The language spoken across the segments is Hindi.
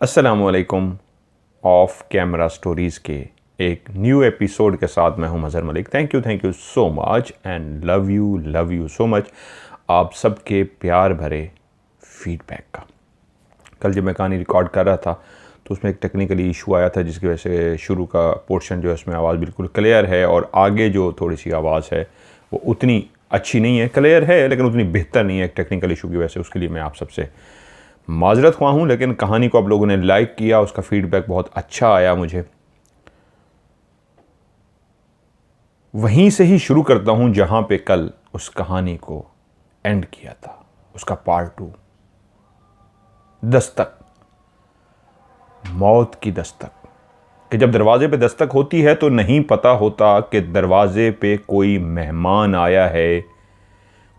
अस्सलामुअलैकुम। ऑफ कैमरा स्टोरीज़ के एक न्यू एपिसोड के साथ मैं हूं Mazhar Malik. Thank you so much and love you so much आप सबके प्यार भरे फीडबैक का। कल जब मैं कहानी रिकॉर्ड कर रहा था तो उसमें एक टेक्निकली इशू आया था जिसकी वजह से शुरू का पोर्शन जो है उसमें आवाज़ बिल्कुल क्लियर है और आगे जो थोड़ी सी आवाज़ है वो उतनी अच्छी नहीं है। क्लियर है लेकिन उतनी बेहतर नहीं है एक टेक्निकल इशू की वजह से। उसके लिए मैं आप सबसे माजरत ख्वाह हूँ, लेकिन कहानी को आप लोगों ने लाइक किया, उसका फीडबैक बहुत अच्छा आया मुझे। वहीं से ही शुरू करता हूँ जहाँ पे कल उस कहानी को एंड किया था, उसका पार्ट 2। दस्तक, मौत की दस्तक। कि जब दरवाजे पे दस्तक होती है तो नहीं पता होता कि दरवाजे पे कोई मेहमान आया है,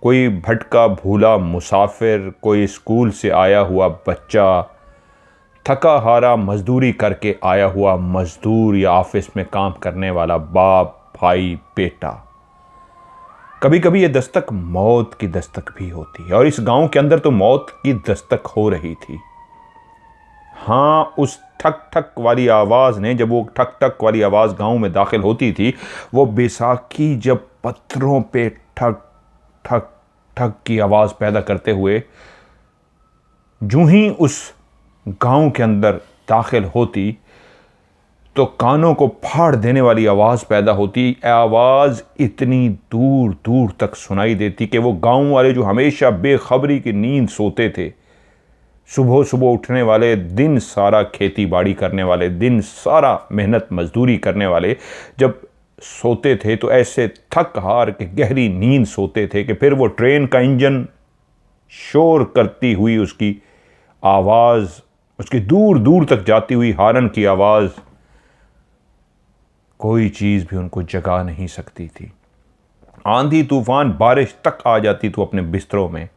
कोई भटका भूला मुसाफिर, कोई स्कूल से आया हुआ बच्चा, थका हारा मजदूरी करके आया हुआ मजदूर या ऑफिस में काम करने वाला बाप, भाई, बेटा। कभी कभी ये दस्तक मौत की दस्तक भी होती है और इस गांव के अंदर तो मौत की दस्तक हो रही थी। हाँ, उस ठक ठक वाली आवाज़ ने, जब वो ठक ठक वाली आवाज़ गांव में दाखिल होती थी, वो बैसाखी जब पत्थरों पे ठक ठक ठक की आवाज़ पैदा करते हुए जूं ही उस गांव के अंदर दाखिल होती तो कानों को फाड़ देने वाली आवाज़ पैदा होती। आवाज़ इतनी दूर दूर तक सुनाई देती कि वो गांव वाले जो हमेशा बेखबरी की नींद सोते थे, सुबह सुबह उठने वाले, दिन सारा खेती बाड़ी करने वाले, दिन सारा मेहनत मजदूरी करने वाले, जब सोते थे तो ऐसे थक हार के गहरी नींद सोते थे कि फिर वो ट्रेन का इंजन शोर करती हुई उसकी आवाज़, उसकी दूर दूर तक जाती हुई हारन की आवाज़, कोई चीज़ भी उनको जगा नहीं सकती थी। आंधी तूफान बारिश तक आ जाती तो अपने बिस्तरों में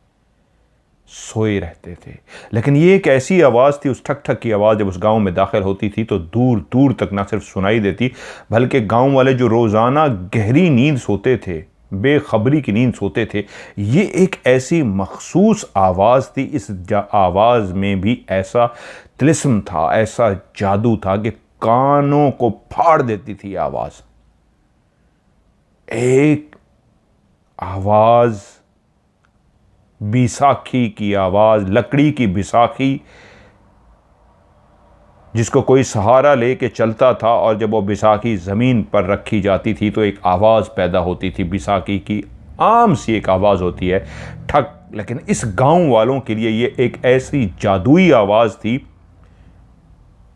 सोए रहते थे। लेकिन ये एक ऐसी आवाज़ थी, उस ठक ठक की आवाज़ जब उस गांव में दाखिल होती थी तो दूर दूर तक ना सिर्फ सुनाई देती बल्कि गांव वाले जो रोज़ाना गहरी नींद सोते थे, बेखबरी की नींद सोते थे, ये एक ऐसी मखसूस आवाज़ थी। इस आवाज़ में भी ऐसा तिलिस्म था, ऐसा जादू था कि कानों को फाड़ देती थी आवाज़। एक आवाज़, बैसाखी की आवाज़, लकड़ी की बैसाखी जिसको कोई सहारा लेके चलता था और जब वो बैसाखी ज़मीन पर रखी जाती थी तो एक आवाज़ पैदा होती थी। बैसाखी की आम सी एक आवाज़ होती है, ठक। लेकिन इस गांव वालों के लिए ये एक ऐसी जादुई आवाज़ थी,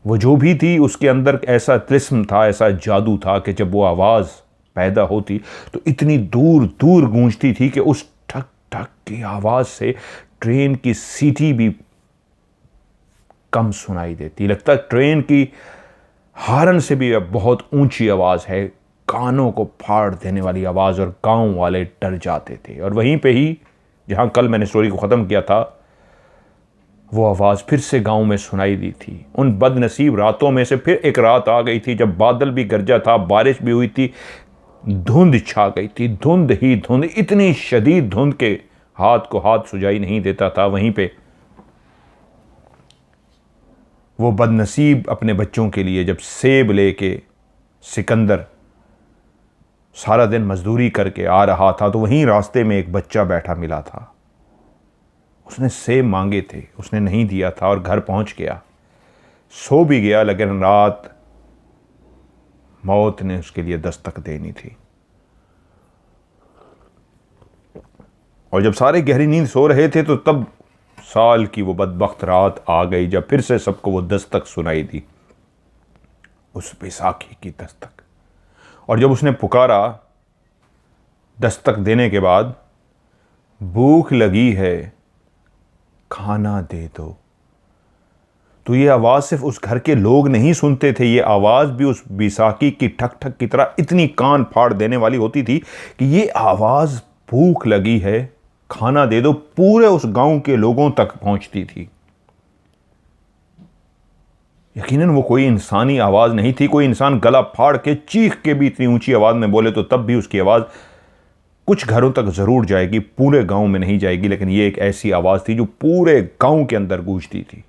वो जो भी थी उसके अंदर ऐसा तिलिस्म था, ऐसा जादू था कि जब वो आवाज़ पैदा होती तो इतनी दूर दूर गूंजती थी कि उस ठक ठक की आवाज़ से ट्रेन की सीटी भी कम सुनाई देती। लगता ट्रेन की हारन से भी बहुत ऊंची आवाज़ है, कानों को फाड़ देने वाली आवाज़, और गांव वाले डर जाते थे। और वहीं पे ही जहां कल मैंने स्टोरी को ख़त्म किया था, वो आवाज़ फिर से गांव में सुनाई दी थी। उन बदनसीब रातों में से फिर एक रात आ गई थी जब बादल भी गरजा था, बारिश भी हुई थी, धुंध छा गई थी, धुंध ही धुंध, इतनी शदीद धुंध के हाथ को हाथ सुझाई नहीं देता था। वहीं पे वो बदनसीब अपने बच्चों के लिए जब सेब लेके सिकंदर सारा दिन मजदूरी करके आ रहा था तो वहीं रास्ते में एक बच्चा बैठा मिला था। उसने सेब मांगे थे, उसने नहीं दिया था और घर पहुंच गया, सो भी गया। लेकिन रात मौत ने उसके लिए दस्तक देनी थी। और जब सारे गहरी नींद सो रहे थे तो तब साल की वो बदबख्त रात आ गई जब फिर से सबको वो दस्तक सुनाई दी, उस बैसाखी की दस्तक। और जब उसने पुकारा दस्तक देने के बाद, भूख लगी है, खाना दे दो, तो ये आवाज़ सिर्फ उस घर के लोग नहीं सुनते थे, ये आवाज़ भी उस बैसाखी की ठक ठक की तरह इतनी कान फाड़ देने वाली होती थी कि ये आवाज़, भूख लगी है, खाना दे दो, पूरे उस गांव के लोगों तक पहुंचती थी। यकीनन वो कोई इंसानी आवाज़ नहीं थी। कोई इंसान गला फाड़ के चीख के भी इतनी ऊंची आवाज़ में बोले तो तब भी उसकी आवाज़ कुछ घरों तक ज़रूर जाएगी, पूरे गांव में नहीं जाएगी। लेकिन ये एक ऐसी आवाज़ थी जो पूरे गांव के अंदर गूंजती थी।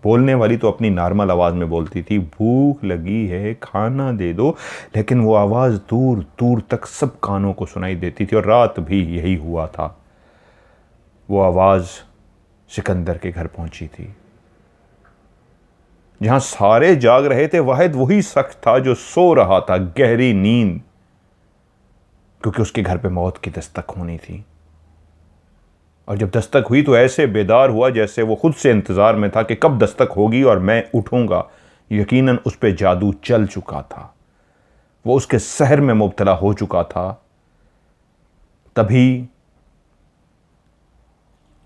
बोलने वाली तो अपनी नॉर्मल आवाज़ में बोलती थी, भूख लगी है खाना दे दो, लेकिन वो आवाज़ दूर दूर तक सब कानों को सुनाई देती थी। और रात भी यही हुआ था। वो आवाज़ सिकंदर के घर पहुंची थी, जहां सारे जाग रहे थे। वाहिद वही शख्स था जो सो रहा था गहरी नींद, क्योंकि उसके घर पे मौत की दस्तक होनी थी। और जब दस्तक हुई तो ऐसे बेदार हुआ जैसे वो खुद से इंतजार में था कि कब दस्तक होगी और मैं उठूंगा। यकीनन उस पे जादू चल चुका था, वो उसके सहर में मुब्तला हो चुका था। तभी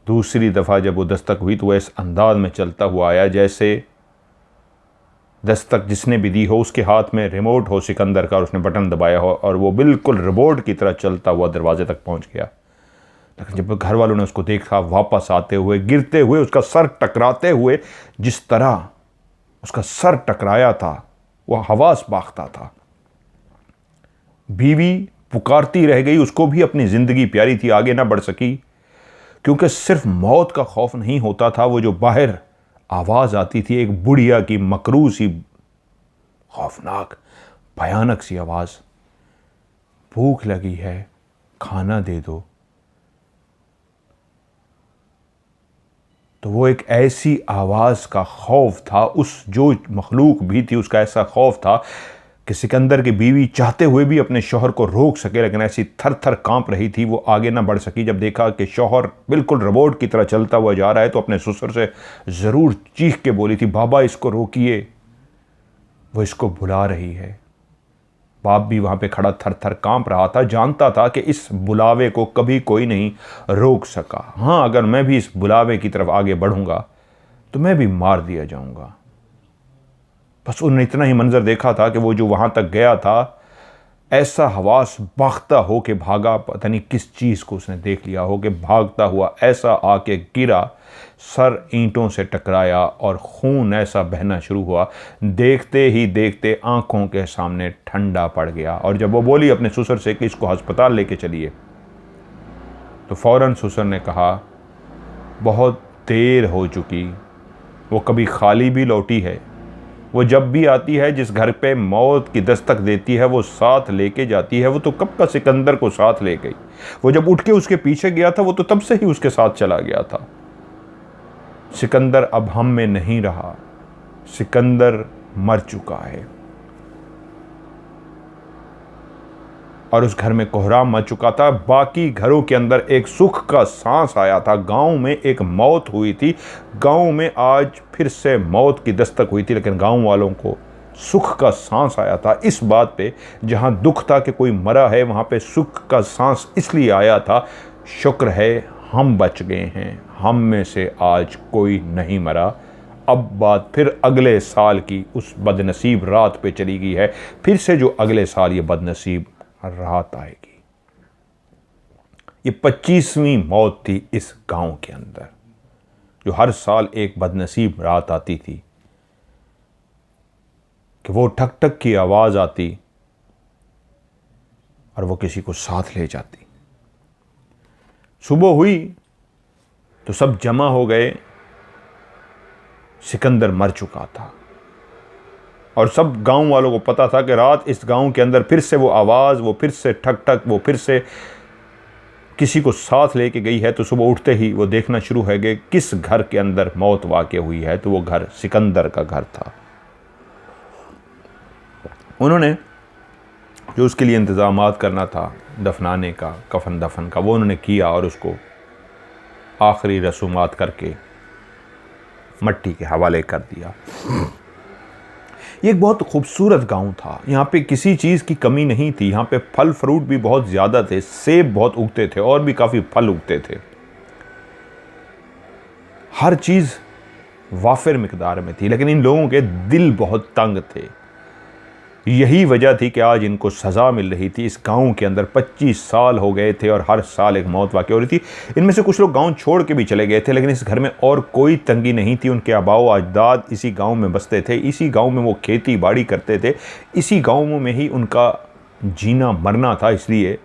दूसरी दफा जब वो दस्तक हुई तो वह इस अंदाज में चलता हुआ आया जैसे दस्तक जिसने भी दी हो उसके हाथ में रिमोट हो सिकंदर का, और उसने बटन दबाया हो और वो बिल्कुल रोबोट की तरह चलता हुआ दरवाजे तक पहुंच गया। लेकिन जब घर वालों ने उसको देखा वापस आते हुए, गिरते हुए, उसका सर टकराते हुए, जिस तरह उसका सर टकराया था वह हवास बाख्ता था। बीवी पुकारती रह गई, उसको भी अपनी जिंदगी प्यारी थी, आगे ना बढ़ सकी, क्योंकि सिर्फ मौत का खौफ नहीं होता था। वो जो बाहर आवाज आती थी एक बुढ़िया की मकरू सी, खौफनाक भयानक सी आवाज, भूख लगी है खाना दे दो। तो वो एक ऐसी आवाज का खौफ था, उस जो मखलूक भी थी उसका ऐसा खौफ था कि सिकंदर की बीवी चाहते हुए भी अपने शौहर को रोक सके, लेकिन ऐसी थर थर कांप रही थी, वो आगे ना बढ़ सकी। जब देखा कि शौहर बिल्कुल रोबोट की तरह चलता हुआ जा रहा है तो अपने ससुर से ज़रूर चीख के बोली थी, बाबा इसको रोकिए, वो इसको बुला रही है। बाप भी वहाँ पे खड़ा थर थर कांप रहा था, जानता था कि इस बुलावे को कभी कोई नहीं रोक सका। हाँ, अगर मैं भी इस बुलावे की तरफ आगे बढ़ूंगा तो मैं भी मार दिया जाऊंगा। बस उन्होंने इतना ही मंजर देखा था कि वो जो वहाँ तक गया था, ऐसा हवास बाख्ता हो के भागा, पता नहीं किस चीज़ को उसने देख लिया हो कि भागता हुआ ऐसा आके गिरा, सर ईंटों से टकराया और खून ऐसा बहना शुरू हुआ। देखते ही देखते आंखों के सामने ठंडा पड़ गया। और जब वो बोली अपने ससुर से कि इसको अस्पताल लेके चलिए, तो फौरन ससुर ने कहा, बहुत देर हो चुकी, वो कभी खाली भी लौटी है, वो जब भी आती है जिस घर पे मौत की दस्तक देती है वो साथ लेके जाती है। वो तो कब का सिकंदर को साथ ले गई, वो जब उठ के उसके पीछे गया था वो तो तब से ही उसके साथ चला गया था। सिकंदर अब हम में नहीं रहा, सिकंदर मर चुका है। और उस घर में कोहराम मच चुका था। बाकी घरों के अंदर एक सुख का सांस आया था। गांव में एक मौत हुई थी, गांव में आज फिर से मौत की दस्तक हुई थी, लेकिन गांव वालों को सुख का सांस आया था इस बात पे, जहां दुख था कि कोई मरा है वहां पे सुख का सांस इसलिए आया था, शुक्र है हम बच गए हैं, हम में से आज कोई नहीं मरा। अब बात फिर अगले साल की उस बदनसीब रात पे चली गई है, फिर से जो अगले साल ये बदनसीब रात आएगी। ये 25वीं मौत थी इस गांव के अंदर, जो हर साल एक बदनसीब रात आती थी कि वो ठक ठक की आवाज आती और वो किसी को साथ ले जाती। सुबह हुई तो सब जमा हो गए, सिकंदर मर चुका था और सब गांव वालों को पता था कि रात इस गांव के अंदर फिर से वो आवाज़, वो फिर से ठक ठक, वो फिर से किसी को साथ लेके गई है। तो सुबह उठते ही वो देखना शुरू है कि किस घर के अंदर मौत वाक़ हुई है। तो वो घर सिकंदर का घर था। उन्होंने जो उसके लिए इंतज़ामात करना था, दफनाने का, कफन दफन का, वो उन्होंने किया और उसको आखिरी रसूमात करके मट्टी के हवाले कर दिया। ये एक बहुत खूबसूरत गांव था, यहाँ पे किसी चीज़ की कमी नहीं थी। यहाँ पे फल फ्रूट भी बहुत ज़्यादा थे, सेब बहुत उगते थे और भी काफ़ी फल उगते थे। हर चीज़ वाफिर मिकदार में थी, लेकिन इन लोगों के दिल बहुत तंग थे। यही वजह थी कि आज इनको सज़ा मिल रही थी। इस गांव के अंदर 25 साल हो गए थे और हर साल एक मौत वाक़ हो रही थी। इनमें से कुछ लोग गांव छोड़ के भी चले गए थे, लेकिन इस घर में और कोई तंगी नहीं थी। उनके आबाओ अजदाद इसी गांव में बसते थे, इसी गांव में वो खेती बाड़ी करते थे, इसी गांव में ही उनका जीना मरना था। इसलिए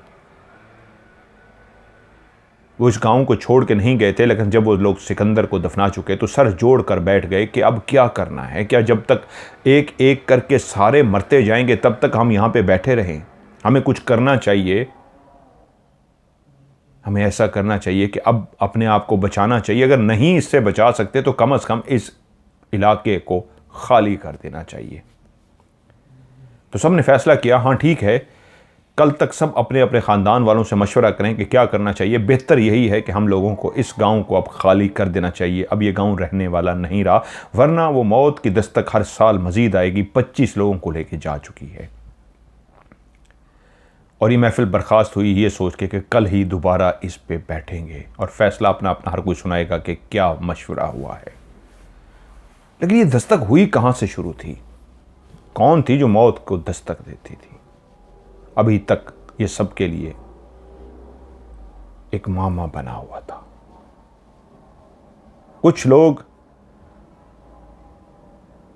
वो इस गांव को छोड़ के नहीं गए थे, लेकिन जब वो लोग सिकंदर को दफना चुके तो सर जोड़ कर बैठ गए कि अब क्या करना है। क्या जब तक एक एक करके सारे मरते जाएंगे तब तक हम यहाँ पे बैठे रहें? हमें कुछ करना चाहिए। हमें ऐसा करना चाहिए कि अब अपने आप को बचाना चाहिए। अगर नहीं इससे बचा सकते तो कम से कम इस इलाके को खाली कर देना चाहिए। तो सब ने फैसला किया, हाँ ठीक है, कल तक सब अपने अपने ख़ानदान वालों से मशवरा करें कि क्या करना चाहिए। बेहतर यही है कि हम लोगों को इस गांव को अब खाली कर देना चाहिए। अब ये गांव रहने वाला नहीं रहा, वरना वो मौत की दस्तक हर साल मजीद आएगी। 25 लोगों को लेके जा चुकी है। और ये महफिल बर्खास्त हुई ये सोच के कि कल ही दोबारा इस पे बैठेंगे और फैसला अपना अपना हर कोई सुनाएगा कि क्या मशवरा हुआ है। लेकिन ये दस्तक हुई कहाँ से शुरू थी? कौन थी जो मौत को दस्तक देती थी? अभी तक ये सबके लिए एक मामा बना हुआ था। कुछ लोग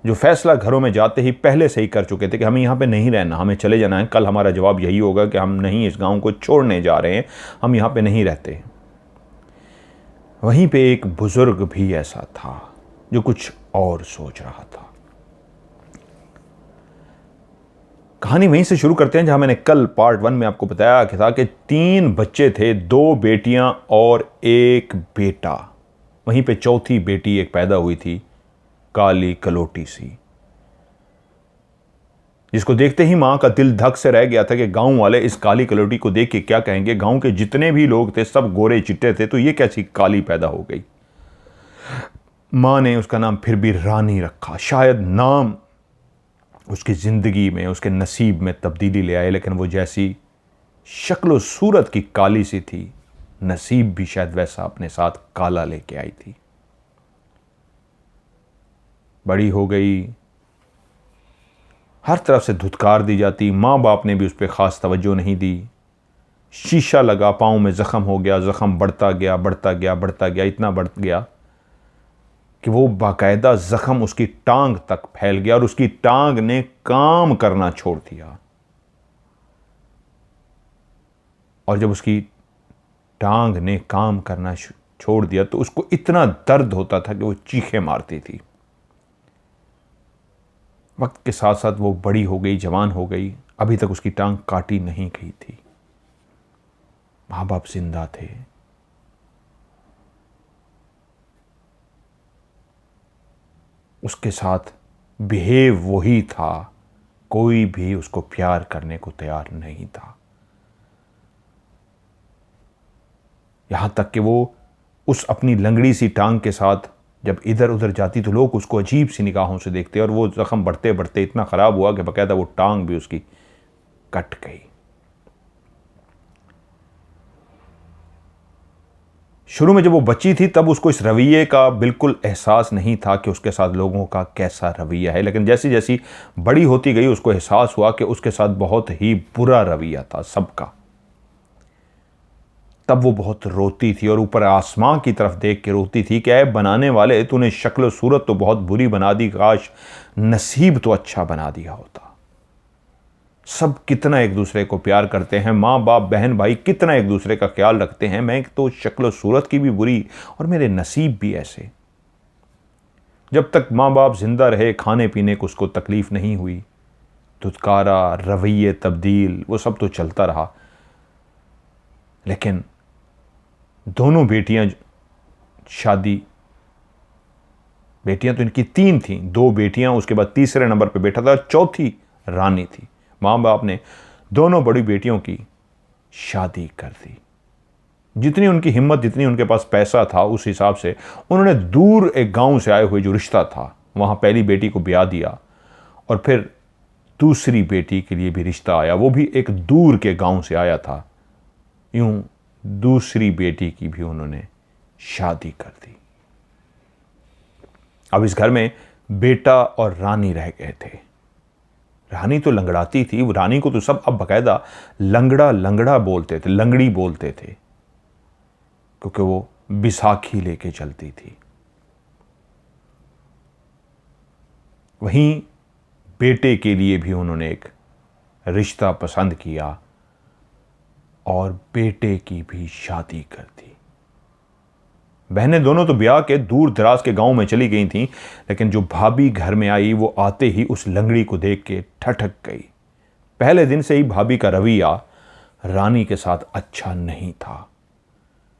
जो फैसला घरों में जाते ही पहले से ही कर चुके थे कि हमें यहां पे नहीं रहना, हमें चले जाना है। कल हमारा जवाब यही होगा कि हम नहीं इस गांव को छोड़ने जा रहे हैं, हम यहां पे नहीं रहते। वहीं पे एक बुजुर्ग भी ऐसा था जो कुछ और सोच रहा था। कहानी वहीं से शुरू करते हैं जहां मैंने कल पार्ट 1 में आपको बताया कि था कि 3 बच्चे थे, 2 बेटियां और 1 बेटा। वहीं पे चौथी बेटी एक पैदा हुई थी, काली कलोटी सी, जिसको देखते ही मां का दिल धक से रह गया था कि गांव वाले इस काली कलोटी को देख के क्या कहेंगे। गांव के जितने भी लोग थे सब गोरे चिट्टे थे, तो ये कैसी काली पैदा हो गई। मां ने उसका नाम फिर भी रानी रखा। शायद नाम उसकी ज़िंदगी में, उसके नसीब में तब्दीली ले आए, लेकिन वो जैसी शक्ल सूरत की काली सी थी, नसीब भी शायद वैसा अपने साथ काला लेके आई थी। बड़ी हो गई, हर तरफ से धुतकार दी जाती। माँ बाप ने भी उस पर ख़ास तवज्जो नहीं दी। शीशा लगा, पाँव में ज़ख़म हो गया, ज़ख़म बढ़ता गया बढ़ता गया बढ़ता गया, इतना बढ़ गया कि वो बाकायदा ज़ख़म उसकी टांग तक फैल गया और उसकी टांग ने काम करना छोड़ दिया। और जब उसकी टांग ने काम करना छोड़ दिया तो उसको इतना दर्द होता था कि वो चीखें मारती थी। वक्त के साथ साथ वो बड़ी हो गई, जवान हो गई, अभी तक उसकी टांग काटी नहीं गई थी। माँ बाप जिंदा थे। उसके साथ बिहेव वही था, कोई भी उसको प्यार करने को तैयार नहीं था। यहां तक कि वो उस अपनी लंगड़ी सी टांग के साथ जब इधर उधर जाती तो लोग उसको अजीब सी निगाहों से देखते, और वो जख्म बढ़ते बढ़ते इतना ख़राब हुआ कि बाकायदा वो टांग भी उसकी कट गई। शुरू में जब वो बच्ची थी तब उसको इस रवैये का बिल्कुल एहसास नहीं था कि उसके साथ लोगों का कैसा रवैया है, लेकिन जैसी जैसी बड़ी होती गई उसको एहसास हुआ कि उसके साथ बहुत ही बुरा रवैया था सबका। तब वो बहुत रोती थी और ऊपर आसमां की तरफ देख के रोती थी कि ऐ बनाने वाले, तूने शक्ल सूरत तो बहुत बुरी बना दी, काश नसीब तो अच्छा बना दिया होता। सब कितना एक दूसरे को प्यार करते हैं, माँ बाप बहन भाई कितना एक दूसरे का ख्याल रखते हैं। मैं तो शक्ल सूरत की भी बुरी और मेरे नसीब भी ऐसे। जब तक माँ बाप जिंदा रहे खाने पीने को उसको तकलीफ नहीं हुई, धुतकारा, रवैये तब्दील, वो सब तो चलता रहा। लेकिन दोनों बेटियां शादी, बेटियां तो इनकी 3 थीं, 2 बेटियां, उसके बाद तीसरे नंबर पे बेटा था, चौथी रानी थी। माँ बाप ने दोनों बड़ी बेटियों की शादी कर दी। जितनी उनकी हिम्मत, जितनी उनके पास पैसा था, उस हिसाब से उन्होंने दूर एक गांव से आए हुए जो रिश्ता था वहां पहली बेटी को ब्याह दिया, और फिर दूसरी बेटी के लिए भी रिश्ता आया, वो भी एक दूर के गांव से आया था। यूं दूसरी बेटी की भी उन्होंने शादी कर दी। अब इस घर में बेटा और रानी रह गए थे। रानी तो लंगड़ाती थी, रानी को तो सब अब बकायदा लंगड़ा लंगड़ा बोलते थे, लंगड़ी बोलते थे, क्योंकि वो बिसाखी लेके चलती थी। वहीं बेटे के लिए भी उन्होंने एक रिश्ता पसंद किया और बेटे की भी शादी कर दी। बहनें दोनों तो ब्याह के दूर दराज के गांव में चली गई थीं, लेकिन जो भाभी घर में आई वो आते ही उस लंगड़ी को देख के ठठक गई। पहले दिन से ही भाभी का रवैया रानी के साथ अच्छा नहीं था,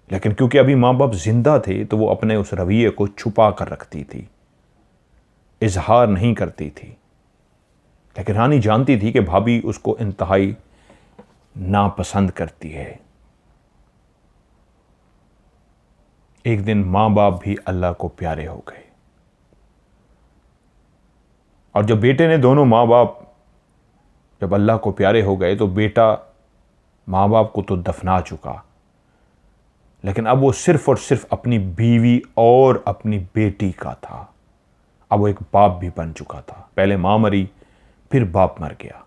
लेकिन क्योंकि अभी मां बाप जिंदा थे तो वो अपने उस रवैये को छुपा कर रखती थी, इजहार नहीं करती थी। लेकिन रानी जानती थी कि भाभी उसको इंतहाई नापसंद करती है। एक दिन मां बाप भी अल्लाह को प्यारे हो गए, और जब बेटे ने दोनों मां बाप जब अल्लाह को प्यारे हो गए तो बेटा मां बाप को तो दफना चुका, लेकिन अब वो सिर्फ और सिर्फ अपनी बीवी और अपनी बेटी का था। अब वो एक बाप भी बन चुका था। पहले मां मरी, फिर बाप मर गया,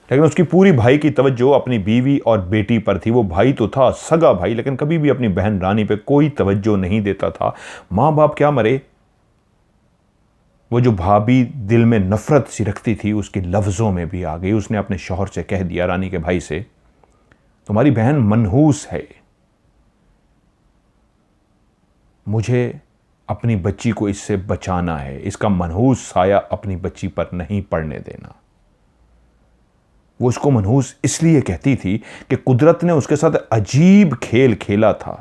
लेकिन उसकी पूरी भाई की तवज्जो अपनी बीवी और बेटी पर थी। वो भाई तो था, सगा भाई, लेकिन कभी भी अपनी बहन रानी पे कोई तवज्जो नहीं देता था। मां बाप क्या मरे, वो जो भाभी दिल में नफरत सी रखती थी उसकी लफ्जों में भी आ गई। उसने अपने शौहर से कह दिया, रानी के भाई से, तुम्हारी बहन मनहूस है, मुझे अपनी बच्ची को इससे बचाना है, इसका मनहूस साया अपनी बच्ची पर नहीं पड़ने देना। वो उसको मनहूस इसलिए कहती थी कि कुदरत ने उसके साथ अजीब खेल खेला था।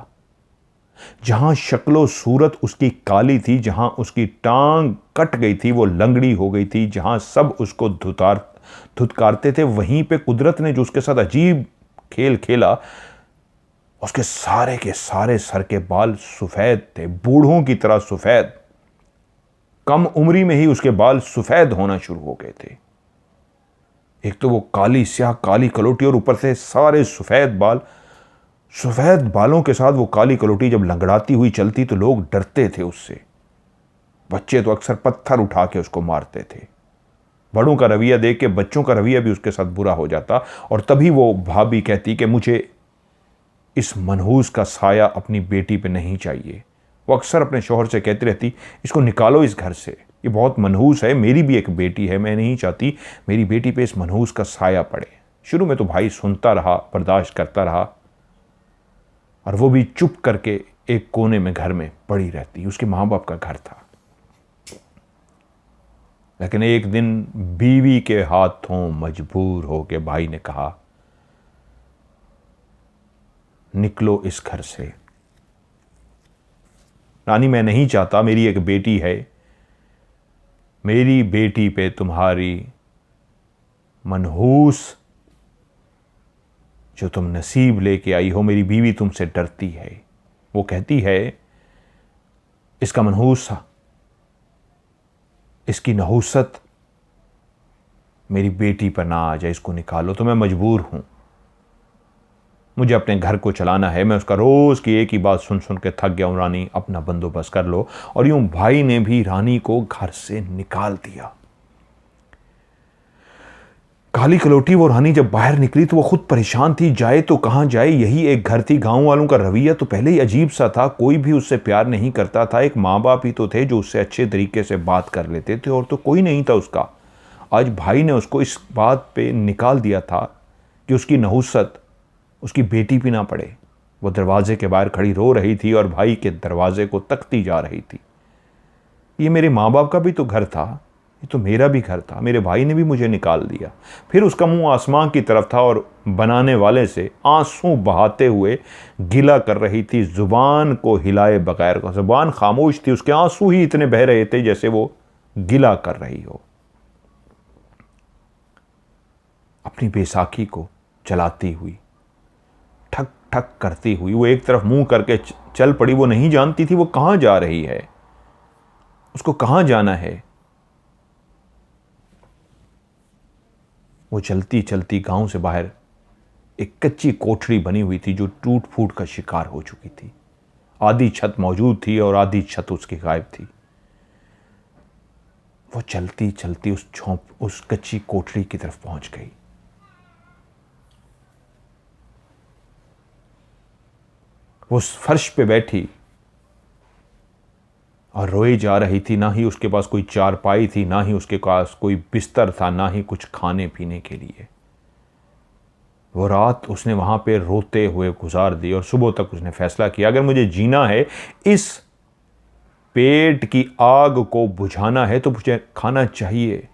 जहां शक्लो सूरत उसकी काली थी, जहां उसकी टांग कट गई थी वो लंगड़ी हो गई थी, जहां सब उसको धुतकारते थे, वहीं पे कुदरत ने जो उसके साथ अजीब खेल खेला, उसके सारे के सारे सर के बाल सफेद थे, बूढ़ों की तरह सफेद। कम उम्री में ही उसके बाल सफेद होना शुरू हो गए थे। एक तो वो काली स्याह काली कलोटी, और ऊपर से सारे सफेद बाल। सफेद बालों के साथ वो काली कलोटी जब लंगड़ाती हुई चलती तो लोग डरते थे उससे। बच्चे तो अक्सर पत्थर उठा के उसको मारते थे। बड़ों का रवैया देख के बच्चों का रवैया भी उसके साथ बुरा हो जाता, और तभी वो भाभी कहती कि मुझे इस मनहूस का साया अपनी बेटी पे नहीं चाहिए। वो अक्सर अपने शौहर से कहती रहती, इसको निकालो इस घर से, ये बहुत मनहूस है, मेरी भी एक बेटी है, मैं नहीं चाहती मेरी बेटी पे इस मनहूस का साया पड़े। शुरू में तो भाई सुनता रहा, बर्दाश्त करता रहा, और वो भी चुप करके एक कोने में घर में पड़ी रहती। उसके मां बाप का घर था। लेकिन एक दिन बीवी के हाथों मजबूर होके भाई ने कहा, निकलो इस घर से। रानी, मैं नहीं चाहता, मेरी एक बेटी है, मेरी बेटी पे तुम्हारी मनहूस जो तुम नसीब लेके आई हो, मेरी बीवी तुमसे डरती है। वो कहती है, इसका मनहूस, इसकी नहूसत मेरी बेटी पर ना आ जाए, इसको निकालो। तो मैं मजबूर हूं, मुझे अपने घर को चलाना है, मैं उसका रोज की एक ही बात सुन सुन के थक गया हूं। रानी, अपना बंदोबस्त कर लो। और यूं भाई ने भी रानी को घर से निकाल दिया। काली कलोटी वो रानी जब बाहर निकली तो वो खुद परेशान थी, जाए तो कहां जाए, यही एक घर थी। गांव वालों का रवैया तो पहले ही अजीब सा था, कोई भी उससे प्यार नहीं करता था। एक माँ बाप ही तो थे जो उससे अच्छे तरीके से बात कर लेते थे, और तो कोई नहीं था उसका। आज भाई ने उसको इस बात पे निकाल दिया था कि उसकी नहुसत उसकी बेटी भी ना पड़े। वो दरवाजे के बाहर खड़ी रो रही थी और भाई के दरवाजे को तकती जा रही थी। ये मेरे माँ बाप का भी तो घर था, ये तो मेरा भी घर था, मेरे भाई ने भी मुझे निकाल दिया। फिर उसका मुंह आसमान की तरफ था और बनाने वाले से आंसू बहाते हुए गिला कर रही थी, जुबान को हिलाए बगैर। जुबान खामोश थी, उसके आंसू ही इतने बह रहे थे जैसे वो गिला कर रही हो। अपनी बैसाखी को चलाती हुई, ठक ठक करती हुई वो एक तरफ मुंह करके चल पड़ी। वो नहीं जानती थी वो कहां जा रही है, उसको कहां जाना है। वो चलती चलती गांव से बाहर एक कच्ची कोठरी बनी हुई थी जो टूट फूट का शिकार हो चुकी थी। आधी छत मौजूद थी और आधी छत उसकी गायब थी। वो चलती चलती उस कच्ची कोठरी की तरफ पहुंच गई। वो उस फर्श पे बैठी और रोई जा रही थी। ना ही उसके पास कोई चारपाई थी, ना ही उसके पास कोई बिस्तर था, ना ही कुछ खाने पीने के लिए। वो रात उसने वहाँ पे रोते हुए गुजार दी और सुबह तक उसने फैसला किया, अगर मुझे जीना है, इस पेट की आग को बुझाना है, तो मुझे खाना चाहिए।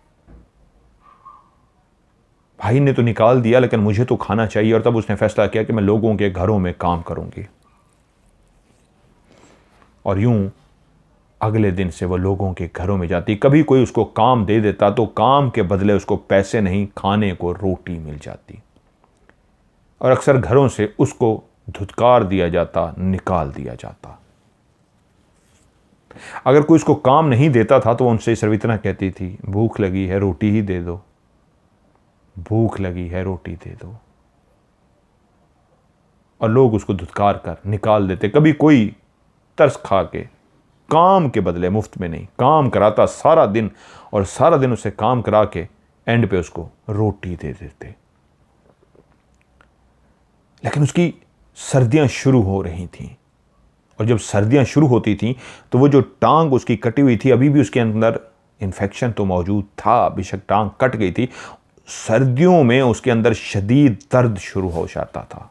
भाई ने तो निकाल दिया, लेकिन मुझे तो खाना चाहिए। और तब उसने फैसला किया कि मैं लोगों के घरों में काम करूंगी। और यूं अगले दिन से वो लोगों के घरों में जाती। कभी कोई उसको काम दे देता तो काम के बदले उसको पैसे नहीं, खाने को रोटी मिल जाती। और अक्सर घरों से उसको धुतकार दिया जाता, निकाल दिया जाता। अगर कोई उसको काम नहीं देता था तो वो उनसे सिर्फ इतना कहती थी, भूख लगी है, रोटी ही दे दो, भूख लगी है, रोटी दे दो। और लोग उसको धुतकार कर निकाल देते। कभी कोई तरस खा के काम के बदले, मुफ्त में नहीं, काम कराता सारा दिन, और सारा दिन उसे काम करा के एंड पे उसको रोटी दे देते। लेकिन उसकी सर्दियां शुरू हो रही थीं, और जब सर्दियां शुरू होती थीं तो वो जो टांग उसकी कटी हुई थी, अभी भी उसके अंदर इन्फेक्शन तो मौजूद था, बेशक टांग कट गई थी, सर्दियों में उसके अंदर शदीद दर्द शुरू हो जाता था।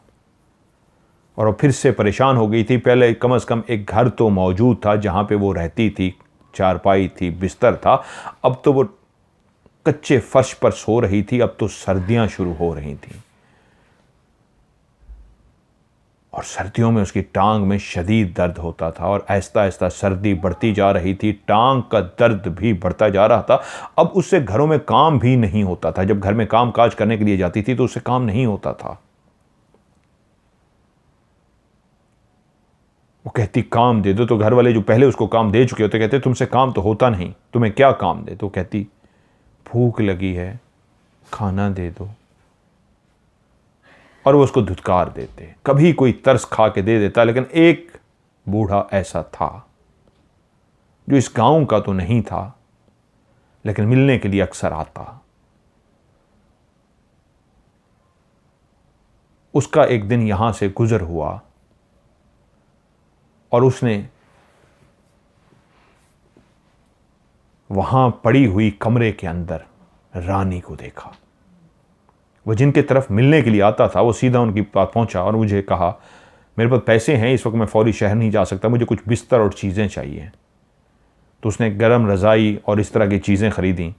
और वो फिर से परेशान हो गई थी। पहले कम से कम एक घर तो मौजूद था जहाँ पे वो रहती थी, चारपाई थी, बिस्तर था। अब तो वो कच्चे फर्श पर सो रही थी। अब तो सर्दियां शुरू हो रही थी, और सर्दियों में उसकी टांग में शदीद दर्द होता था। और आहिस्ता आहिस्ता सर्दी बढ़ती जा रही थी, टांग का दर्द भी बढ़ता जा रहा था। अब उससे घरों में काम भी नहीं होता था। जब घर में काम काज करने के लिए जाती थी तो उससे काम नहीं होता था। वो कहती काम दे दो, तो घर वाले जो पहले उसको काम दे चुके होते कहते तुमसे काम तो होता नहीं, तुम्हें क्या काम दे। तो कहती भूख लगी है, खाना दे दो। और वो उसको धुतकार देते। कभी कोई तरस खा के दे देता। लेकिन एक बूढ़ा ऐसा था जो इस गांव का तो नहीं था, लेकिन मिलने के लिए अक्सर आता। उसका एक दिन यहां से गुजर हुआ और उसने वहां पड़ी हुई कमरे के अंदर रानी को देखा। वो जिनके तरफ मिलने के लिए आता था वो सीधा उनकी पास पहुंचा और मुझे कहा, मेरे पास पैसे हैं, इस वक्त मैं फौरी शहर नहीं जा सकता, मुझे कुछ बिस्तर और चीज़ें चाहिए। तो उसने गर्म रज़ाई और इस तरह की चीज़ें ख़रीदी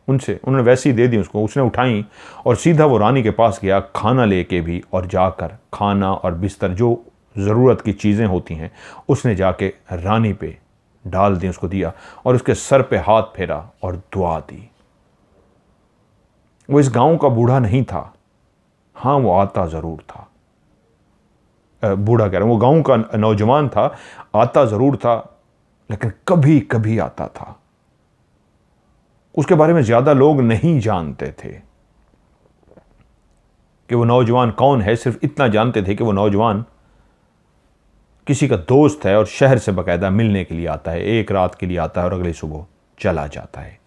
उनसे, उन्होंने वैसे ही दे दी उसको। उसने उठाई और सीधा वो रानी के पास गया, खाना लेके भी, और जाकर खाना और बिस्तर, जो ज़रूरत की चीज़ें होती हैं, उसने जाके रानी पे डाल दी, उसको दिया और उसके सर पे हाथ फेरा और दुआ दी। वो इस गांव का बूढ़ा नहीं था। हाँ, वो आता ज़रूर था। बूढ़ा कह रहा हूँ, वो गांव का नौजवान था, आता ज़रूर था, लेकिन कभी कभी आता था। उसके बारे में ज़्यादा लोग नहीं जानते थे कि वो नौजवान कौन है। सिर्फ इतना जानते थे कि वो नौजवान किसी का दोस्त है और शहर से बाकायदा मिलने के लिए आता है, एक रात के लिए आता है और अगली सुबह चला जाता है।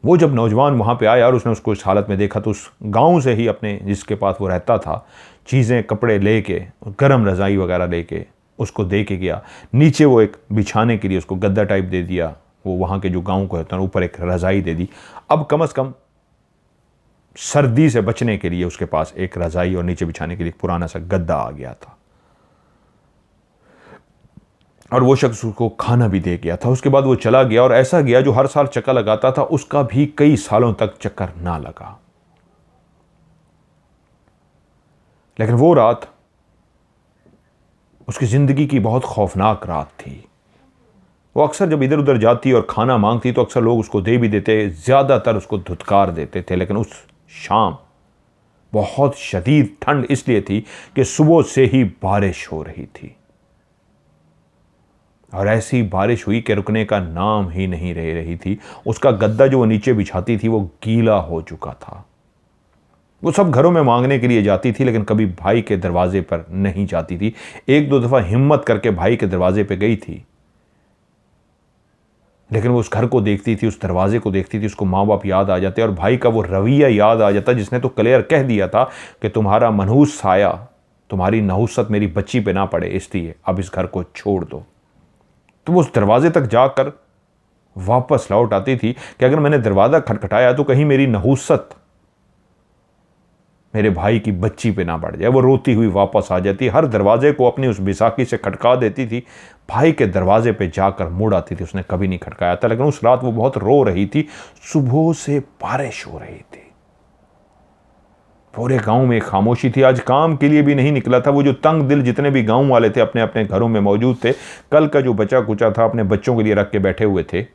वो जब नौजवान वहाँ पे आया और उसने उसको इस हालत में देखा तो उस गांव से ही, अपने जिसके पास वो रहता था, चीज़ें, कपड़े लेके, गर्म रज़ाई वगैरह लेके उसको दे के गया। नीचे वो एक बिछाने के लिए उसको गद्दा टाइप दे दिया, वो वहाँ के जो गांव को होता है, ऊपर एक रज़ाई दे दी। अब कम से कम सर्दी से बचने के लिए उसके पास एक रज़ाई और नीचे बिछाने के लिए पुराना सा गद्दा आ गया था। और वो शख्स उसको खाना भी दे गया था। उसके बाद वो चला गया, और ऐसा गया जो हर साल चक्कर लगाता था उसका भी कई सालों तक चक्कर ना लगा। लेकिन वो रात उसकी जिंदगी की बहुत खौफनाक रात थी। वो अक्सर जब इधर उधर जाती और खाना मांगती तो अक्सर लोग उसको दे भी देते, ज़्यादातर उसको धुतकार देते थे। लेकिन उस शाम बहुत शदीद ठंड इसलिए थी कि सुबह से ही बारिश हो रही थी, और ऐसी बारिश हुई कि रुकने का नाम ही नहीं रह रही थी। उसका गद्दा जो वो नीचे बिछाती थी वो गीला हो चुका था। वो सब घरों में मांगने के लिए जाती थी, लेकिन कभी भाई के दरवाजे पर नहीं जाती थी। एक दो दफ़ा हिम्मत करके भाई के दरवाजे पे गई थी, लेकिन वो उस घर को देखती थी, उस दरवाजे को देखती थी, उसको माँ बाप याद आ जाते और भाई का वो रवैया याद आ जाता जिसने तो क्लियर कह दिया था कि तुम्हारा मनहूस साया, तुम्हारी नहुसत मेरी बच्ची पे ना पड़े, इसलिए अब इस घर को छोड़ दो। तो वो उस दरवाजे तक जाकर वापस लौट आती थी कि अगर मैंने दरवाज़ा खटखटाया तो कहीं मेरी नहुसत मेरे भाई की बच्ची पे ना बढ़ जाए। वो रोती हुई वापस आ जाती, हर दरवाजे को अपनी उस बैसाखी से खटका देती थी, भाई के दरवाजे पे जाकर मुड़ आती थी। उसने कभी नहीं खटकाया था, लेकिन उस रात वो बहुत रो रही थी। सुबह से बारिश हो रही थी, पूरे गांव में खामोशी थी। आज काम के लिए भी नहीं निकला था। वो जो तंग दिल जितने भी गांव वाले थे अपने अपने घरों में मौजूद थे, कल का जो बचा कुचा था अपने बच्चों के लिए रख के बैठे हुए थे।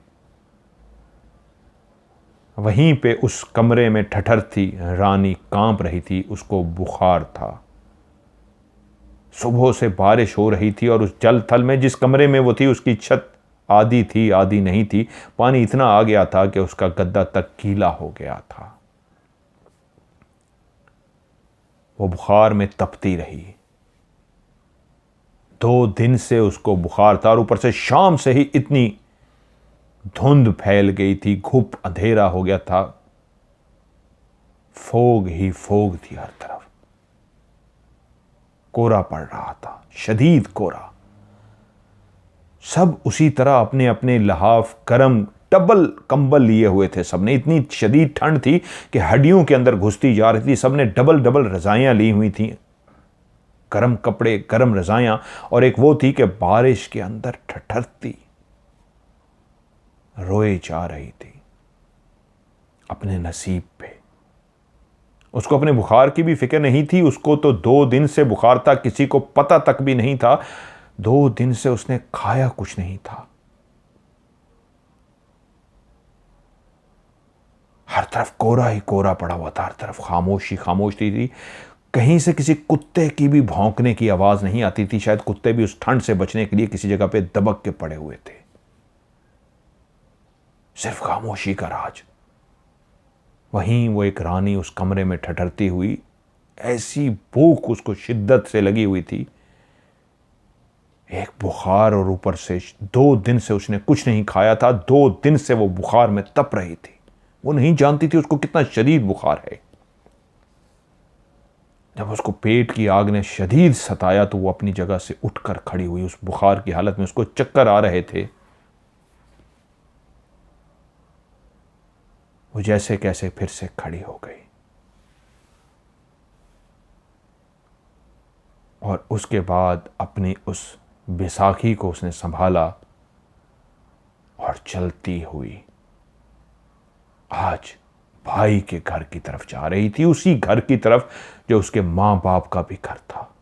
वहीं पे उस कमरे में ठठर थी रानी, कांप रही थी, उसको बुखार था। सुबह से बारिश हो रही थी और उस जल थल में जिस कमरे में वो थी उसकी छत आधी थी आधी नहीं थी। पानी इतना आ गया था कि उसका गद्दा तक गीला हो गया था। वो बुखार में तपती रही। 2 दिन से उसको बुखार था और ऊपर से शाम से ही इतनी धुंध फैल गई थी, घुप अंधेरा हो गया था, फोग ही फोग थी हर तरफ, कोहरा पड़ रहा था, शदीद कोहरा। सब उसी तरह अपने अपने लहाफ गरम डबल कंबल लिए हुए थे सबने। इतनी शदीद ठंड थी कि हड्डियों के अंदर घुसती जा रही थी। सबने डबल डबल रजाइयां ली हुई थी, गरम कपड़े, गरम रजाइयां। और एक वो थी कि बारिश के अंदर ठठरती रोए जा रही थी अपने नसीब पे। उसको अपने बुखार की भी फिक्र नहीं थी। उसको तो 2 दिन से बुखार था, किसी को पता तक भी नहीं था। 2 दिन से उसने खाया कुछ नहीं था। हर तरफ कोहरा ही कोहरा पड़ा हुआ था, हर तरफ खामोशी खामोशी थी। कहीं से किसी कुत्ते की भी भौंकने की आवाज नहीं आती थी। शायद कुत्ते भी उस ठंड से बचने के लिए किसी जगह पे दबक के पड़े हुए थे। सिर्फ खामोशी का राज। वहीं वो एक रानी उस कमरे में ठठरती हुई, ऐसी भूख उसको शिद्दत से लगी हुई थी, एक बुखार, और ऊपर से 2 दिन से उसने कुछ नहीं खाया था। 2 दिन से वो बुखार में तप रही थी। वो नहीं जानती थी उसको कितना शदीद बुखार है। जब उसको पेट की आग ने शदीद सताया तो वो अपनी जगह से उठकर खड़ी हुई। उस बुखार की हालत में उसको चक्कर आ रहे थे। वो जैसे कैसे फिर से खड़ी हो गई और उसके बाद अपनी उस बैसाखी को उसने संभाला और चलती हुई आज भाई के घर की तरफ जा रही थी, उसी घर की तरफ जो उसके मां बाप का भी घर था।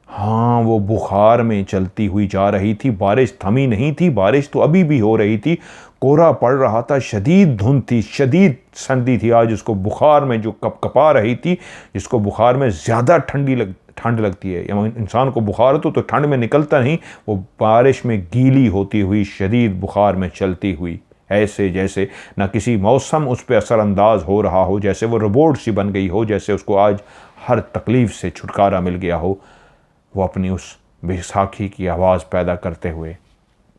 हाँ, वो बुखार में चलती हुई जा रही थी। बारिश थमी नहीं थी, बारिश तो अभी भी हो रही थी। कोहरा पड़ रहा था, शदीद धुंध थी, शदीद सर्दी थी। आज उसको बुखार में जो कपकपा रही थी, जिसको बुखार में ज़्यादा ठंड लगती है, या इंसान को बुखार हो तो ठंड में निकलता नहीं, वो बारिश में गीली होती हुई शदीद बुखार में चलती हुई, ऐसे जैसे ना किसी मौसम उस पर असरअंदाज हो रहा हो, जैसे वो रोबोट सी बन गई हो, जैसे उसको आज हर तकलीफ से छुटकारा मिल गया हो। वो अपनी उस बैसाखी की आवाज़ पैदा करते हुए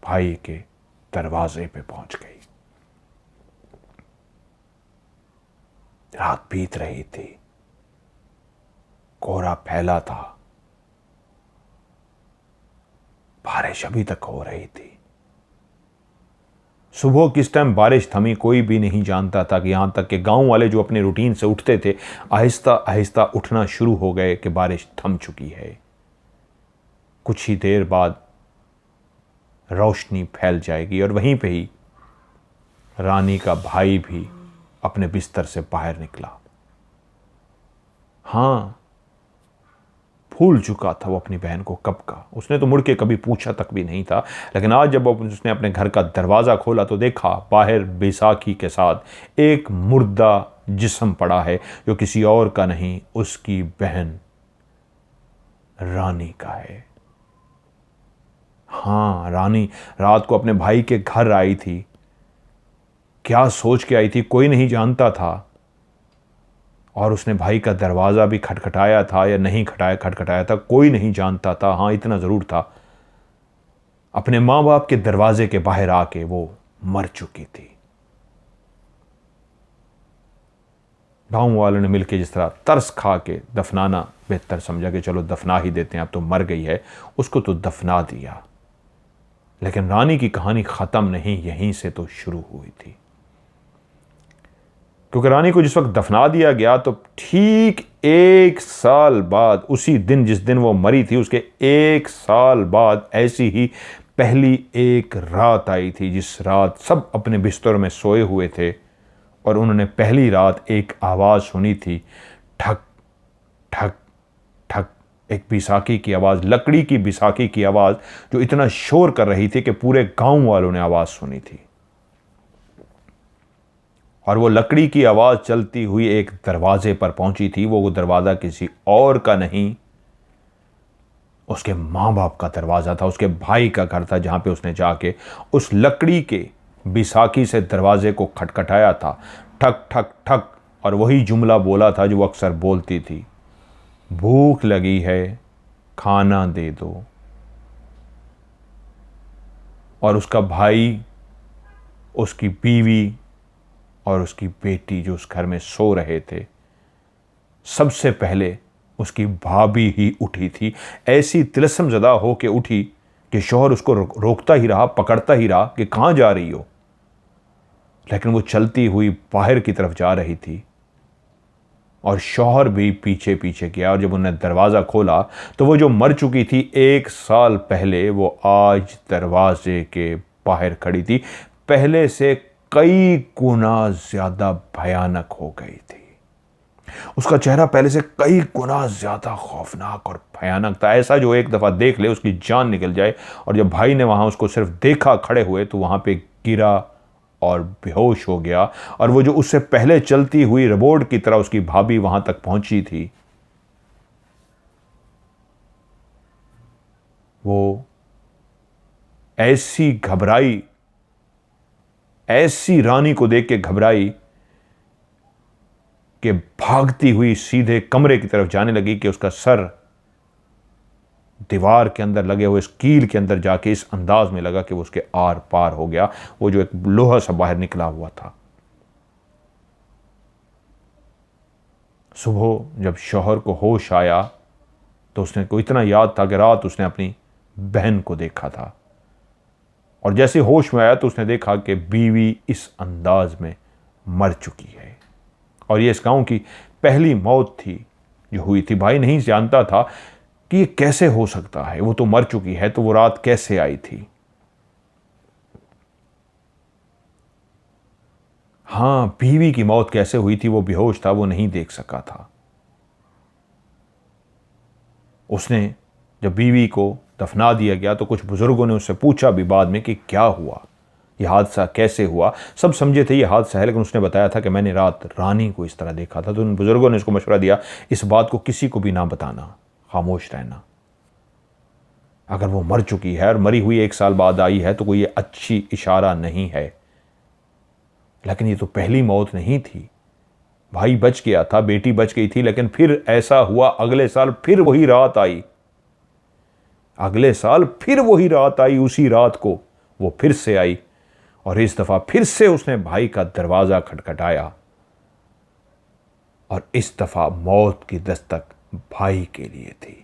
भाई के दरवाजे पे पहुंच गई। रात बीत रही थी, कोहरा फैला था, बारिश अभी तक हो रही थी। सुबह किस टाइम बारिश थमी कोई भी नहीं जानता था, कि यहां तक कि गांव वाले जो अपने रूटीन से उठते थे आहिस्ता आहिस्ता उठना शुरू हो गए कि बारिश थम चुकी है। कुछ ही देर बाद रोशनी फैल जाएगी और वहीं पे ही रानी का भाई भी अपने बिस्तर से बाहर निकला। हाँ, भूल चुका था वो अपनी बहन को कब का। उसने तो मुड़ के कभी पूछा तक भी नहीं था। लेकिन आज जब उसने अपने घर का दरवाज़ा खोला तो देखा बाहर बैसाखी के साथ एक मुर्दा जिस्म पड़ा है, जो किसी और का नहीं, उसकी बहन रानी का है। हाँ, रानी रात को अपने भाई के घर आई थी। क्या सोच के आई थी कोई नहीं जानता था, और उसने भाई का दरवाज़ा भी खटखटाया था या नहीं खटखटाया था कोई नहीं जानता था। हाँ, इतना ज़रूर था, अपने माँ बाप के दरवाजे के बाहर आके वो मर चुकी थी। गांव वालों ने मिलकर जिस तरह तरस खा के दफनाना बेहतर समझा कि चलो दफना ही देते हैं, अब तो मर गई है, उसको तो दफना दिया। लेकिन रानी की कहानी ख़त्म नहीं, यहीं से तो शुरू हुई थी। क्योंकि रानी को जिस वक्त दफना दिया गया तो ठीक 1 साल बाद, उसी दिन जिस दिन वो मरी थी उसके 1 साल बाद ऐसी ही पहली एक रात आई थी, जिस रात सब अपने बिस्तर में सोए हुए थे और उन्होंने पहली रात एक आवाज़ सुनी थी, ठक ठक ठक, एक बिसाखी की आवाज़, लकड़ी की बिसाखी की आवाज़ जो इतना शोर कर रही थी कि पूरे गांव वालों ने आवाज़ सुनी थी। और वो लकड़ी की आवाज़ चलती हुई एक दरवाजे पर पहुंची थी। वो दरवाज़ा किसी और का नहीं, उसके माँ बाप का दरवाज़ा था, उसके भाई का घर था, जहाँ पे उसने जाके उस लकड़ी के बिसाखी से दरवाजे को खटखटाया था, ठक ठक ठक, और वही जुमला बोला था जो वो अक्सर बोलती थी, भूख लगी है, खाना दे दो। और उसका भाई, उसकी बीवी और उसकी बेटी जो उस घर में सो रहे थे, सबसे पहले उसकी भाभी ही उठी थी। ऐसी तिलस्म ज़दा हो के उठी कि शौहर उसको रोकता ही रहा, पकड़ता ही रहा कि कहाँ जा रही हो, लेकिन वो चलती हुई बाहर की तरफ जा रही थी और शौहर भी पीछे पीछे गया। और जब उन्होंने दरवाज़ा खोला तो वो जो मर चुकी थी 1 साल पहले, वो आज दरवाजे के बाहर खड़ी थी, पहले से कई गुना ज़्यादा भयानक हो गई थी। उसका चेहरा पहले से कई गुना ज़्यादा खौफनाक और भयानक था, ऐसा जो एक दफ़ा देख ले उसकी जान निकल जाए। और जब भाई ने वहाँ उसको सिर्फ देखा खड़े हुए तो वहाँ पे गिरा और बेहोश हो गया। और वो जो उससे पहले चलती हुई रोबोट की तरह उसकी भाभी वहाँ तक पहुँची थी, वो ऐसी घबराई, ऐसी रानी को देख के घबराई कि भागती हुई सीधे कमरे की तरफ जाने लगी कि उसका सर दीवार के अंदर लगे हुए इस कील के अंदर जाके इस अंदाज में लगा कि वो उसके आर पार हो गया, वो जो एक लोहा सा बाहर निकला हुआ था। सुबह जब शौहर को होश आया तो उसने को इतना याद था कि रात उसने अपनी बहन को देखा था, और जैसे होश में आया तो उसने देखा कि बीवी इस अंदाज में मर चुकी है और ये इस गांव की पहली मौत थी जो हुई थी। भाई नहीं जानता था कि ये कैसे हो सकता है, वो तो मर चुकी है, तो वो रात कैसे आई थी। हाँ, बीवी की मौत कैसे हुई थी वो बेहोश था, वो नहीं देख सका था। उसने जब बीवी को दफना दिया गया तो कुछ बुजुर्गों ने उससे पूछा भी बाद में कि क्या हुआ, यह हादसा कैसे हुआ। सब समझे थे ये हादसा है, लेकिन उसने बताया था कि मैंने रात रानी को इस तरह देखा था। तो उन बुजुर्गों ने उसको मशवरा दिया, इस बात को किसी को भी ना बताना, खामोश रहना। अगर वो मर चुकी है और मरी हुई 1 साल बाद आई है तो कोई ये अच्छी इशारा नहीं है। लेकिन ये तो पहली मौत नहीं थी, भाई बच गया था, बेटी बच गई थी, लेकिन फिर ऐसा हुआ अगले साल फिर वही रात आई, अगले साल फिर वही रात आई, उसी रात को वो फिर से आई और इस दफा फिर से उसने भाई का दरवाजा खटखटाया और इस दफा मौत की दस्तक भाई के लिए थी।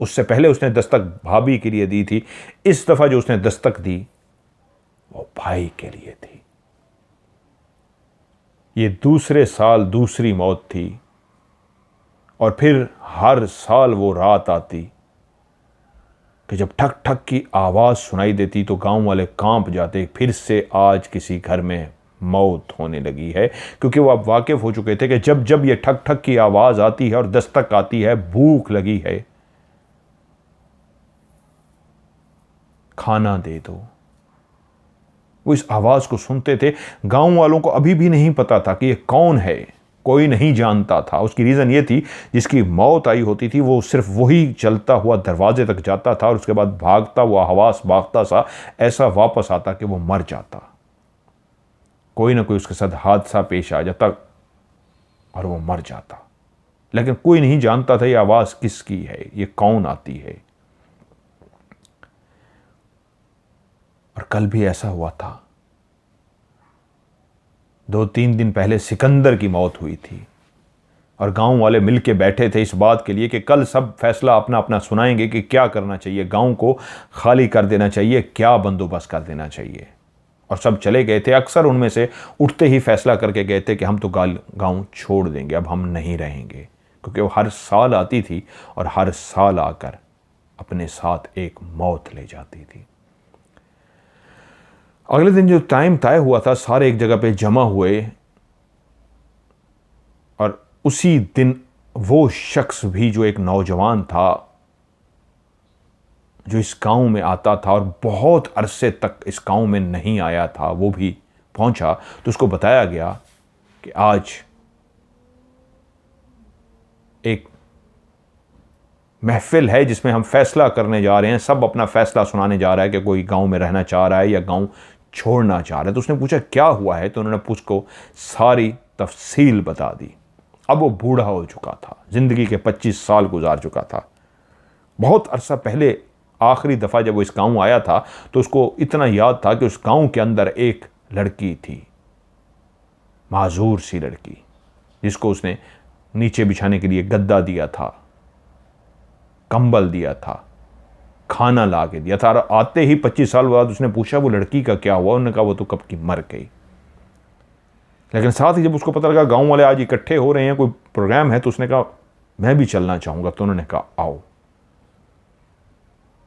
उससे पहले उसने दस्तक भाभी के लिए दी थी, इस दफा जो उसने दस्तक दी वो भाई के लिए थी। ये दूसरे साल दूसरी मौत थी और फिर हर साल वो रात आती कि जब ठक ठक की आवाज़ सुनाई देती तो गांव वाले कांप जाते, फिर से आज किसी घर में मौत होने लगी है। क्योंकि वो अब वाकिफ हो चुके थे कि जब जब ये ठक ठक की आवाज़ आती है और दस्तक आती है, भूख लगी है, खाना दे दो। वो इस आवाज़ को सुनते थे। गांव वालों को अभी भी नहीं पता था कि ये कौन है, कोई नहीं जानता था। उसकी रीज़न ये थी, जिसकी मौत आई होती थी वो सिर्फ वही चलता हुआ दरवाजे तक जाता था और उसके बाद भागता हुआ हवास भागता सा ऐसा वापस आता कि वो मर जाता, कोई ना कोई उसके साथ हादसा पेश आ जाता और वो मर जाता। लेकिन कोई नहीं जानता था ये आवाज़ किसकी है, ये कौन आती है। और कल भी ऐसा हुआ था। 2-3 दिन पहले सिकंदर की मौत हुई थी और गांव वाले मिलके बैठे थे इस बात के लिए कि कल सब फैसला अपना अपना सुनाएंगे कि क्या करना चाहिए, गांव को खाली कर देना चाहिए, क्या बंदोबस्त कर देना चाहिए। और सब चले गए थे। अक्सर उनमें से उठते ही फैसला करके गए थे कि हम तो गांव छोड़ देंगे, अब हम नहीं रहेंगे, क्योंकि वो हर साल आती थी और हर साल आकर अपने साथ एक मौत ले जाती थी। अगले दिन जो टाइम तय हुआ था, सारे एक जगह पे जमा हुए और उसी दिन वो शख्स भी जो एक नौजवान था, जो इस गांव में आता था और बहुत अरसे तक इस गांव में नहीं आया था, वो भी पहुंचा। तो उसको बताया गया कि आज एक महफिल है जिसमें हम फैसला करने जा रहे हैं, सब अपना फैसला सुनाने जा रहा है कि कोई गांव में रहना चाह रहा है या गांव छोड़ना चाह रहा है। तो उसने पूछा क्या हुआ है, तो उन्होंने उसको सारी तफसील बता दी। अब वो बूढ़ा हो चुका था, जिंदगी के 25 साल गुजार चुका था। बहुत अरसा पहले आखिरी दफ़ा जब वो इस गांव आया था तो उसको इतना याद था कि उस गांव के अंदर एक लड़की थी, माजूर सी लड़की, जिसको उसने नीचे बिछाने के लिए गद्दा दिया था, कंबल दिया था, खाना ला के दिया था। और आते ही 25 साल बाद उसने पूछा वो लड़की का क्या हुआ। उन्होंने कहा वो तो कब की मर गई। लेकिन साथ ही जब उसको पता लगा गांव वाले आज इकट्ठे हो रहे हैं, कोई प्रोग्राम है, तो उसने कहा मैं भी चलना चाहूँगा। तो उन्होंने कहा आओ।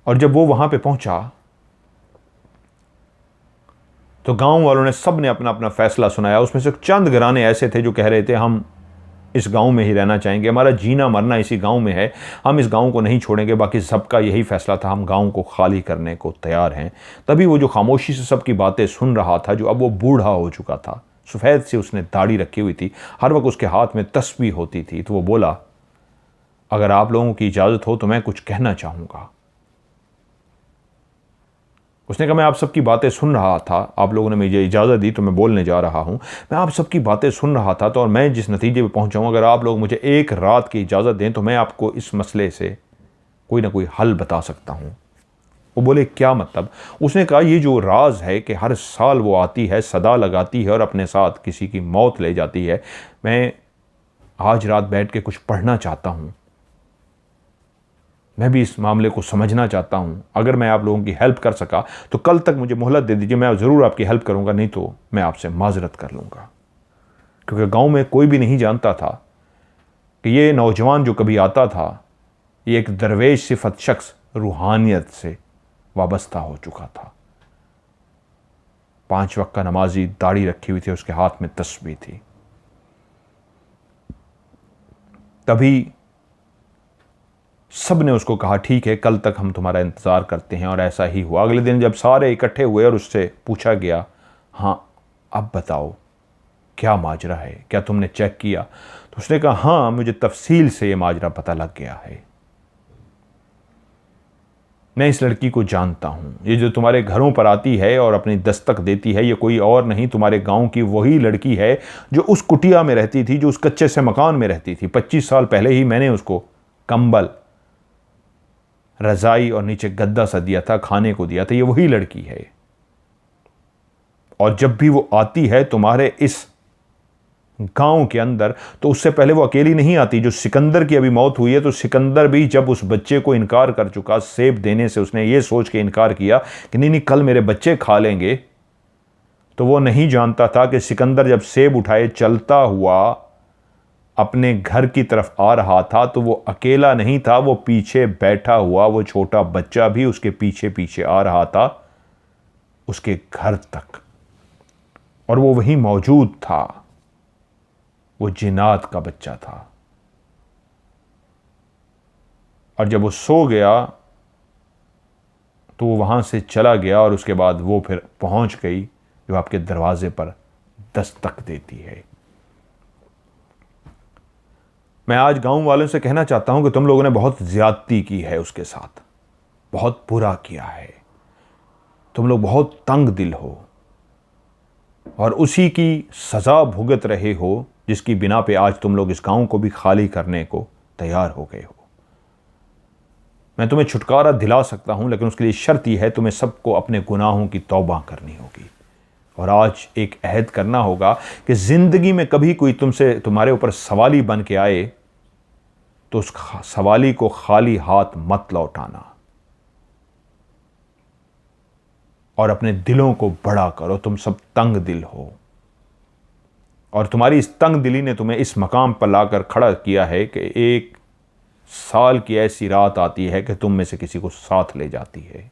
और जब वो वहां पे पहुंचा तो गांव वालों ने सब ने अपना अपना फैसला सुनाया। उसमें से चंद घराने ऐसे थे जो कह रहे थे हम इस गांव में ही रहना चाहेंगे, हमारा जीना मरना इसी गांव में है, हम इस गांव को नहीं छोड़ेंगे। बाकी सबका यही फैसला था, हम गांव को खाली करने को तैयार हैं। तभी वो जो खामोशी से सबकी बातें सुन रहा था, जो अब वो बूढ़ा हो चुका था, सफ़ेद से उसने दाढ़ी रखी हुई थी, हर वक्त उसके हाथ में तस्बीह होती थी, तो वो बोला अगर आप लोगों की इजाज़त हो तो मैं कुछ कहना चाहूँगा। उसने कहा मैं आप सबकी बातें सुन रहा था, आप लोगों ने मुझे इजाज़त दी तो मैं बोलने जा रहा हूँ। मैं आप सबकी बातें सुन रहा था तो और मैं जिस नतीजे पे पहुँचा हूँ, अगर आप लोग मुझे एक रात की इजाज़त दें तो मैं आपको इस मसले से कोई ना कोई हल बता सकता हूँ। वो बोले क्या मतलब? उसने कहा ये जो राज है कि हर साल वो आती है, सदा लगाती है और अपने साथ किसी की मौत ले जाती है, मैं आज रात बैठ के कुछ पढ़ना चाहता हूँ, मैं भी इस मामले को समझना चाहता हूँ। अगर मैं आप लोगों की हेल्प कर सका तो कल तक मुझे मोहलत दे दीजिए, मैं ज़रूर आपकी हेल्प करूँगा, नहीं तो मैं आपसे माजरत कर लूँगा। क्योंकि गांव में कोई भी नहीं जानता था कि ये नौजवान जो कभी आता था, ये एक दरवेश सिफत शख्स रूहानियत से वाबस्ता हो चुका था। 5 वक्त का नमाजी, दाढ़ी रखी हुई थी, उसके हाथ में तस्बीह थी। तभी सब ने उसको कहा ठीक है, कल तक हम तुम्हारा इंतज़ार करते हैं। और ऐसा ही हुआ। अगले दिन जब सारे इकट्ठे हुए और उससे पूछा गया हाँ अब बताओ क्या माजरा है, क्या तुमने चेक किया? तो उसने कहा हाँ मुझे तफसील से ये माजरा पता लग गया है, मैं इस लड़की को जानता हूँ। ये जो तुम्हारे घरों पर आती है और अपनी दस्तक देती है, ये कोई और नहीं, तुम्हारे गांव की वही लड़की है जो उस कुटिया में रहती थी, जो उस कच्चे से मकान में रहती थी। 25 साल पहले ही मैंने उसको कंबल, रजाई और नीचे गद्दा सा दिया था, खाने को दिया था। ये वही लड़की है। और जब भी वो आती है तुम्हारे इस गांव के अंदर, तो उससे पहले वो अकेली नहीं आती। जो सिकंदर की अभी मौत हुई है, तो सिकंदर भी जब उस बच्चे को इनकार कर चुका सेब देने से, उसने ये सोच के इनकार किया कि नहीं नहीं कल मेरे बच्चे खा लेंगे, तो वो नहीं जानता था कि सिकंदर जब सेब उठाए चलता हुआ अपने घर की तरफ आ रहा था, तो वो अकेला नहीं था, वो पीछे बैठा हुआ वो छोटा बच्चा भी उसके पीछे पीछे आ रहा था उसके घर तक, और वो वहीं मौजूद था। वो जिन्नात का बच्चा था। और जब वो सो गया तो वो वहां से चला गया, और उसके बाद वो फिर पहुंच गई जो आपके दरवाजे पर दस्तक देती है। मैं आज गांव वालों से कहना चाहता हूं कि तुम लोगों ने बहुत ज्यादती की है उसके साथ, बहुत बुरा किया है, तुम लोग बहुत तंग दिल हो और उसी की सजा भुगत रहे हो जिसकी बिना पे आज तुम लोग इस गांव को भी खाली करने को तैयार हो गए हो। मैं तुम्हें छुटकारा दिला सकता हूं, लेकिन उसके लिए शर्त यह है तुम्हें सबको अपने गुनाहों की तौबा करनी होगी। और आज एक अहद करना होगा कि जिंदगी में कभी कोई तुमसे तुम्हारे ऊपर सवाली बन के आए तो उस सवाली को खाली हाथ मत लौटाना। और अपने दिलों को बड़ा करो। तुम सब तंग दिल हो और तुम्हारी इस तंग दिली ने तुम्हें इस मकाम पर लाकर खड़ा किया है कि एक साल की ऐसी रात आती है कि तुम में से किसी को साथ ले जाती है।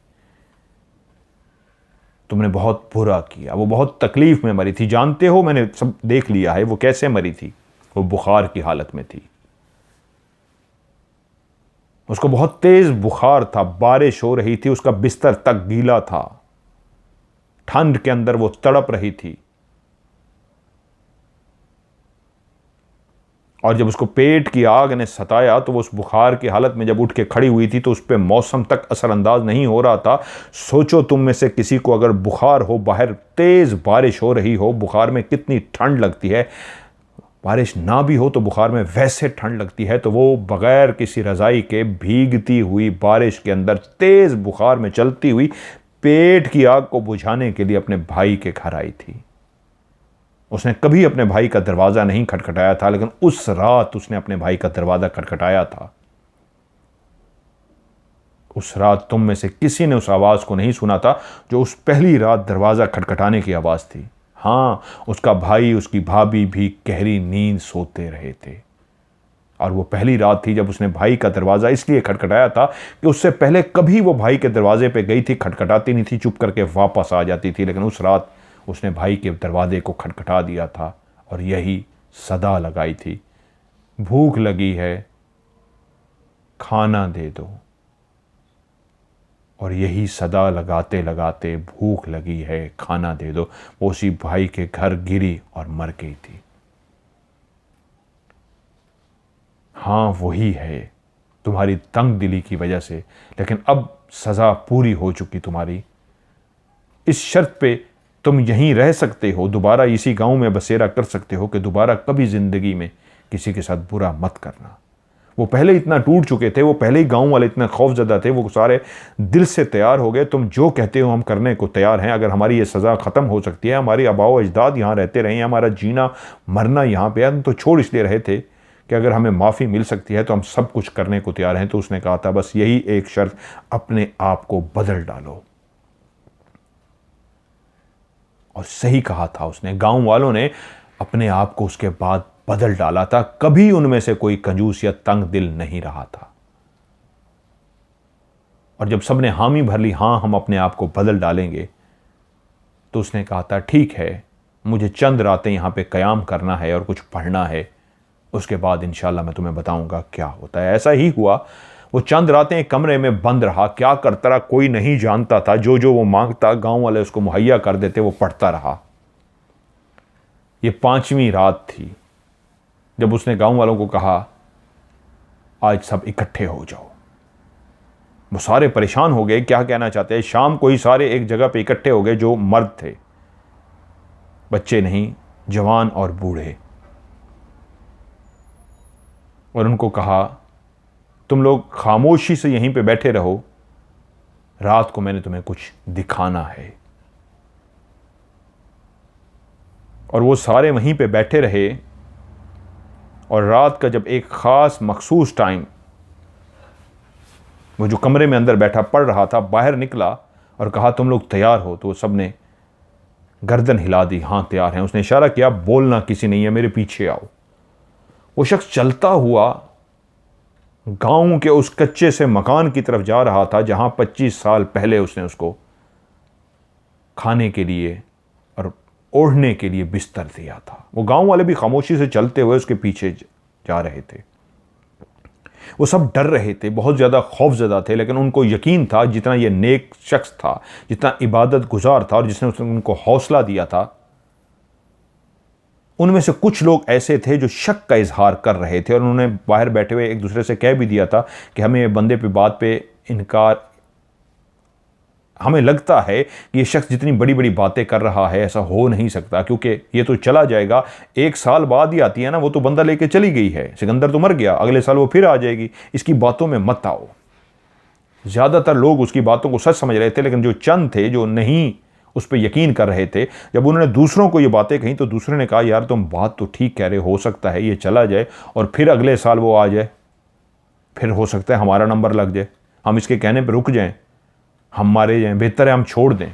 तुमने बहुत बुरा किया। वो बहुत तकलीफ में मरी थी, जानते हो, मैंने सब देख लिया है वो कैसे मरी थी। वो बुखार की हालत में थी, उसको बहुत तेज बुखार था, बारिश हो रही थी, उसका बिस्तर तक गीला था, ठंड के अंदर वो तड़प रही थी। और जब उसको पेट की आग ने सताया तो वो उस बुखार की हालत में जब उठ के खड़ी हुई थी तो उस पर मौसम तक असरअंदाज नहीं हो रहा था। सोचो तुम में से किसी को अगर बुखार हो, बाहर तेज बारिश हो रही हो, बुखार में कितनी ठंड लगती है। बारिश ना भी हो तो बुखार में वैसे ठंड लगती है। तो वो बगैर किसी रज़ाई के भीगती हुई बारिश के अंदर तेज बुखार में चलती हुई पेट की आग को बुझाने के लिए अपने भाई के घर आई थी। उसने कभी अपने भाई का दरवाज़ा नहीं खटखटाया था, लेकिन उस रात उसने अपने भाई का दरवाज़ा खटखटाया था। उस रात तुम में से किसी ने उस आवाज़ को नहीं सुना था जो उस पहली रात दरवाज़ा खटखटाने की आवाज़ थी। हाँ, उसका भाई, उसकी भाभी भी गहरी नींद सोते रहे थे। और वो पहली रात थी जब उसने भाई का दरवाज़ा इसलिए खटखटाया था कि उससे पहले कभी वो भाई के दरवाजे पे गई थी, खटखटाती नहीं थी, चुप करके वापस आ जाती थी। लेकिन उस रात उसने भाई के दरवाजे को खटखटा दिया था और यही सदा लगाई थी, भूख लगी है, खाना दे दो। और यही सदा लगाते लगाते भूख लगी है, खाना दे दो, वो उसी भाई के घर गिरी और मर गई थी। हाँ, वही है, तुम्हारी तंग दिली की वजह से। लेकिन अब सज़ा पूरी हो चुकी तुम्हारी। इस शर्त पे तुम यहीं रह सकते हो, दोबारा इसी गांव में बसेरा कर सकते हो कि दोबारा कभी ज़िंदगी में किसी के साथ बुरा मत करना। वो पहले इतना टूट चुके थे, वो पहले ही गांव वाले इतने खौफजदा थे, वो सारे दिल से तैयार हो गए। तुम जो कहते हो हम करने को तैयार हैं। अगर हमारी ये सज़ा ख़त्म हो सकती है, हमारी आबाओ अजदाद यहाँ रहते रहे हैं, हमारा जीना मरना यहाँ पे है, तो छोड़ इसलिए रहे थे कि अगर हमें माफ़ी मिल सकती है तो हम सब कुछ करने को तैयार हैं। तो उसने कहा था बस यही एक शर्त, अपने आप को बदल डालो। और सही कहा था उसने। गांव वालों ने अपने आप को उसके बाद बदल डाला था। कभी उनमें से कोई कंजूस या तंग दिल नहीं रहा था। और जब सबने हामी भर ली, हाँ हम अपने आप को बदल डालेंगे, तो उसने कहा था ठीक है, मुझे चंद रातें यहाँ पे क़याम करना है और कुछ पढ़ना है, उसके बाद इंशाल्लाह मैं तुम्हें बताऊंगा क्या होता है। ऐसा ही हुआ। वो चंद रातें एक कमरे में बंद रहा, क्या करता रहा कोई नहीं जानता था। जो जो वो मांगता गांव वाले उसको मुहैया कर देते, वो पढ़ता रहा। ये 5वीं रात थी जब उसने गांव वालों को कहा आज सब इकट्ठे हो जाओ। वो सारे परेशान हो गए, क्या कहना चाहते हैं। शाम को ही सारे एक जगह पे इकट्ठे हो गए, जो मर्द थे, बच्चे नहीं, जवान और बूढ़े। और उनको कहा तुम लोग खामोशी से यहीं पे बैठे रहो, रात को मैंने तुम्हें कुछ दिखाना है। और वो सारे वहीं पे बैठे रहे। और रात का जब एक ख़ास मखसूस टाइम, वो जो कमरे में अंदर बैठा पढ़ रहा था, बाहर निकला और कहा तुम लोग तैयार हो। तो वो सब ने गर्दन हिला दी, हाँ तैयार हैं। उसने इशारा किया बोलना किसी नहीं है, मेरे पीछे आओ। वो शख्स चलता हुआ गांव के उस कच्चे से मकान की तरफ जा रहा था जहां 25 साल पहले उसने उसको खाने के लिए और ओढ़ने के लिए बिस्तर दिया था। वो गांव वाले भी खामोशी से चलते हुए उसके पीछे जा रहे थे। वो सब डर रहे थे, बहुत ज़्यादा खौफजदा थे, लेकिन उनको यकीन था जितना ये नेक शख्स था, जितना इबादत गुजार था और जिसने उनको हौसला दिया था, उनमें से कुछ लोग ऐसे थे जो शक का इजहार कर रहे थे। और उन्होंने बाहर बैठे हुए एक दूसरे से कह भी दिया था कि हमें ये बंदे पे बात पे इनकार, हमें लगता है कि ये शख्स जितनी बड़ी बड़ी बातें कर रहा है ऐसा हो नहीं सकता, क्योंकि ये तो चला जाएगा, 1 साल बाद ही आती है ना, वो तो बंदा लेके चली गई है, सिकंदर तो मर गया, अगले साल वो फिर आ जाएगी, इसकी बातों में मत आओ। ज़्यादातर लोग उसकी बातों को सच समझ रहे थे, लेकिन जो चंद थे जो नहीं उस पर यकीन कर रहे थे, जब उन्होंने दूसरों को ये बातें कहीं तो दूसरे ने कहा यार तुम बात तो ठीक कह रहे हो सकता है ये चला जाए और फिर अगले साल वो आ जाए, फिर हो सकता है हमारा नंबर लग जाए, हम इसके कहने पर रुक जाएं, हम मारे जाएं, बेहतर है हम छोड़ दें।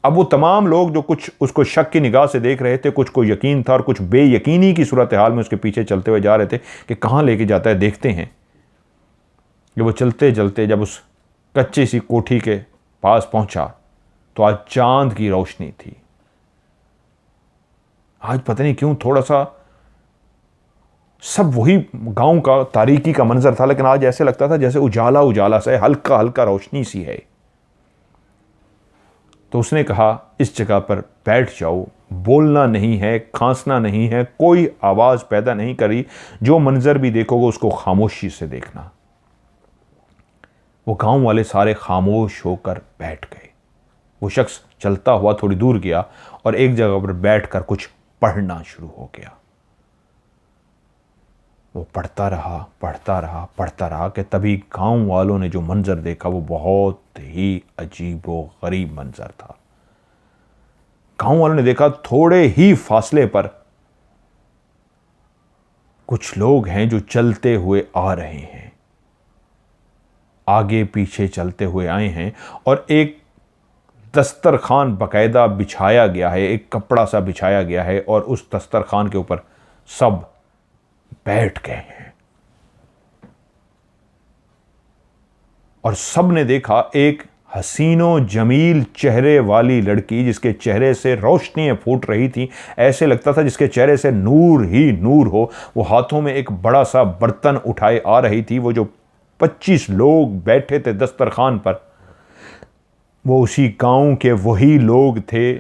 अब वो तमाम लोग जो कुछ उसको शक की निगाह से देख रहे थे, कुछ को यकीन था और कुछ बेयकीनी की सूरत हाल में उसके पीछे चलते हुए जा रहे थे कि कहाँ लेके जाता है, देखते हैं। कि वो चलते चलते जब उस कच्ची सी कोठी के पास पहुंचा तो आज चांद की रोशनी थी। आज पता नहीं क्यों थोड़ा सा सब वही गांव का तारीकी का मंजर था, लेकिन आज ऐसे लगता था जैसे उजाला उजाला सा है, हल्का हल्का रोशनी सी है। तो उसने कहा इस जगह पर बैठ जाओ, बोलना नहीं है, खांसना नहीं है, कोई आवाज पैदा नहीं करी, जो मंजर भी देखोगे उसको खामोशी से देखना। वो गांव वाले सारे खामोश होकर बैठ गए। वो शख्स चलता हुआ थोड़ी दूर गया और एक जगह पर बैठकर कुछ पढ़ना शुरू हो गया। वो पढ़ता रहा पढ़ता रहा पढ़ता रहा कि तभी गांव वालों ने जो मंजर देखा वो बहुत ही अजीब व गरीब मंजर था। गांव वालों ने देखा थोड़े ही फासले पर कुछ लोग हैं जो चलते हुए आ रहे हैं, आगे पीछे चलते हुए आए हैं और एक दस्तरखान बकायदा बिछाया गया है, एक कपड़ा सा बिछाया गया है और उस दस्तरखान के ऊपर सब बैठ गए हैं। और सब ने देखा एक हसीनो जमील चेहरे वाली लड़की, जिसके चेहरे से रोशनियां फूट रही थी, ऐसे लगता था जिसके चेहरे से नूर ही नूर हो। वो हाथों में एक बड़ा सा बर्तन उठाए आ रही थी। वो जो 25 लोग बैठे थे दस्तरखान पर, वो उसी गांव के वही लोग थे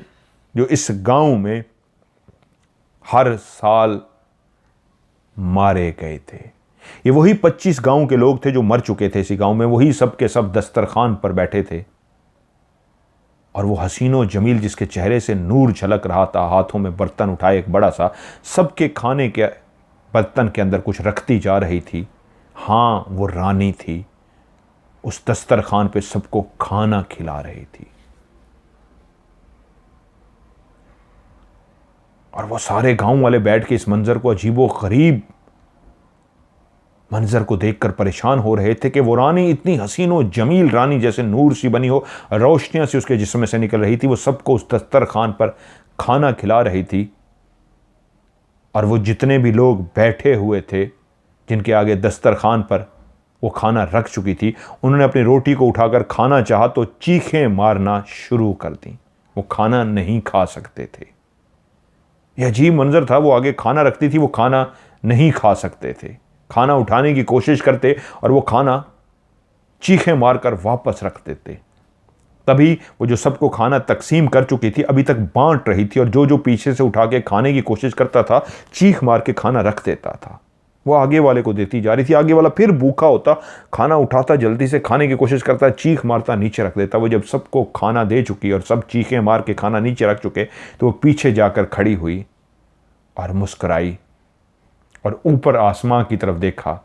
जो इस गांव में हर साल मारे गए थे। ये वही 25 गांव के लोग थे जो मर चुके थे इसी गांव में, वही सब के सब दस्तरखान पर बैठे थे। और वो हसीनो जमील जिसके चेहरे से नूर झलक रहा था, हाथों में बर्तन उठाए एक बड़ा सा, सबके खाने के बर्तन के अंदर कुछ रखती जा रही थी। हाँ, वो रानी थी, उस दस्तरखान पे सबको खाना खिला रही थी। और वो सारे गांव वाले बैठ के इस मंजर को, अजीबो गरीब मंजर को देखकर परेशान हो रहे थे कि वो रानी इतनी हसीनो जमील रानी जैसे नूर सी बनी हो, रोशनियां सी उसके जिस्म से निकल रही थी, वो सबको उस दस्तरखान पर खाना खिला रही थी। और वो जितने भी लोग बैठे हुए थे, जिनके आगे दस्तरखान पर वो खाना रख चुकी थी, उन्होंने अपनी रोटी को उठाकर खाना चाहा तो चीखें मारना शुरू कर दी। वो खाना नहीं खा सकते थे। यह अजीब मंजर था। वो आगे खाना रखती थी, वो खाना नहीं खा सकते थे। खाना उठाने की कोशिश करते और वो खाना चीखें मारकर वापस रख देते। तभी वो जो सबको खाना तकसीम कर चुकी थी अभी तक बांट रही थी, और जो जो पीछे से उठा के खाने की कोशिश करता था चीख मार के खाना रख देता था। वो आगे वाले को देती जा रही थी। आगे वाला फिर भूखा होता, खाना उठाता, जल्दी से खाने की कोशिश करता, चीख मारता, नीचे रख देता। वो जब सबको खाना दे चुकी और सब चीखें मार के खाना नीचे रख चुके तो वो पीछे जाकर खड़ी हुई और मुस्कुराई और ऊपर आसमां की तरफ देखा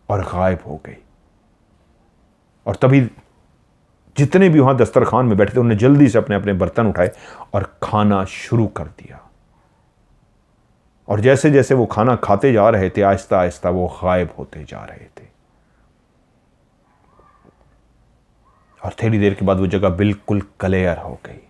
और गायब हो गई। और तभी जितने भी वहां दस्तरखान में बैठे थे उन्होंने जल्दी से अपने अपने बर्तन उठाए और खाना शुरू कर दिया। और जैसे जैसे वो खाना खाते जा रहे थे आहिस्ता आहिस्ता वो गायब होते जा रहे थे। और थोड़ी देर के बाद वो जगह बिल्कुल क्लियर हो गई।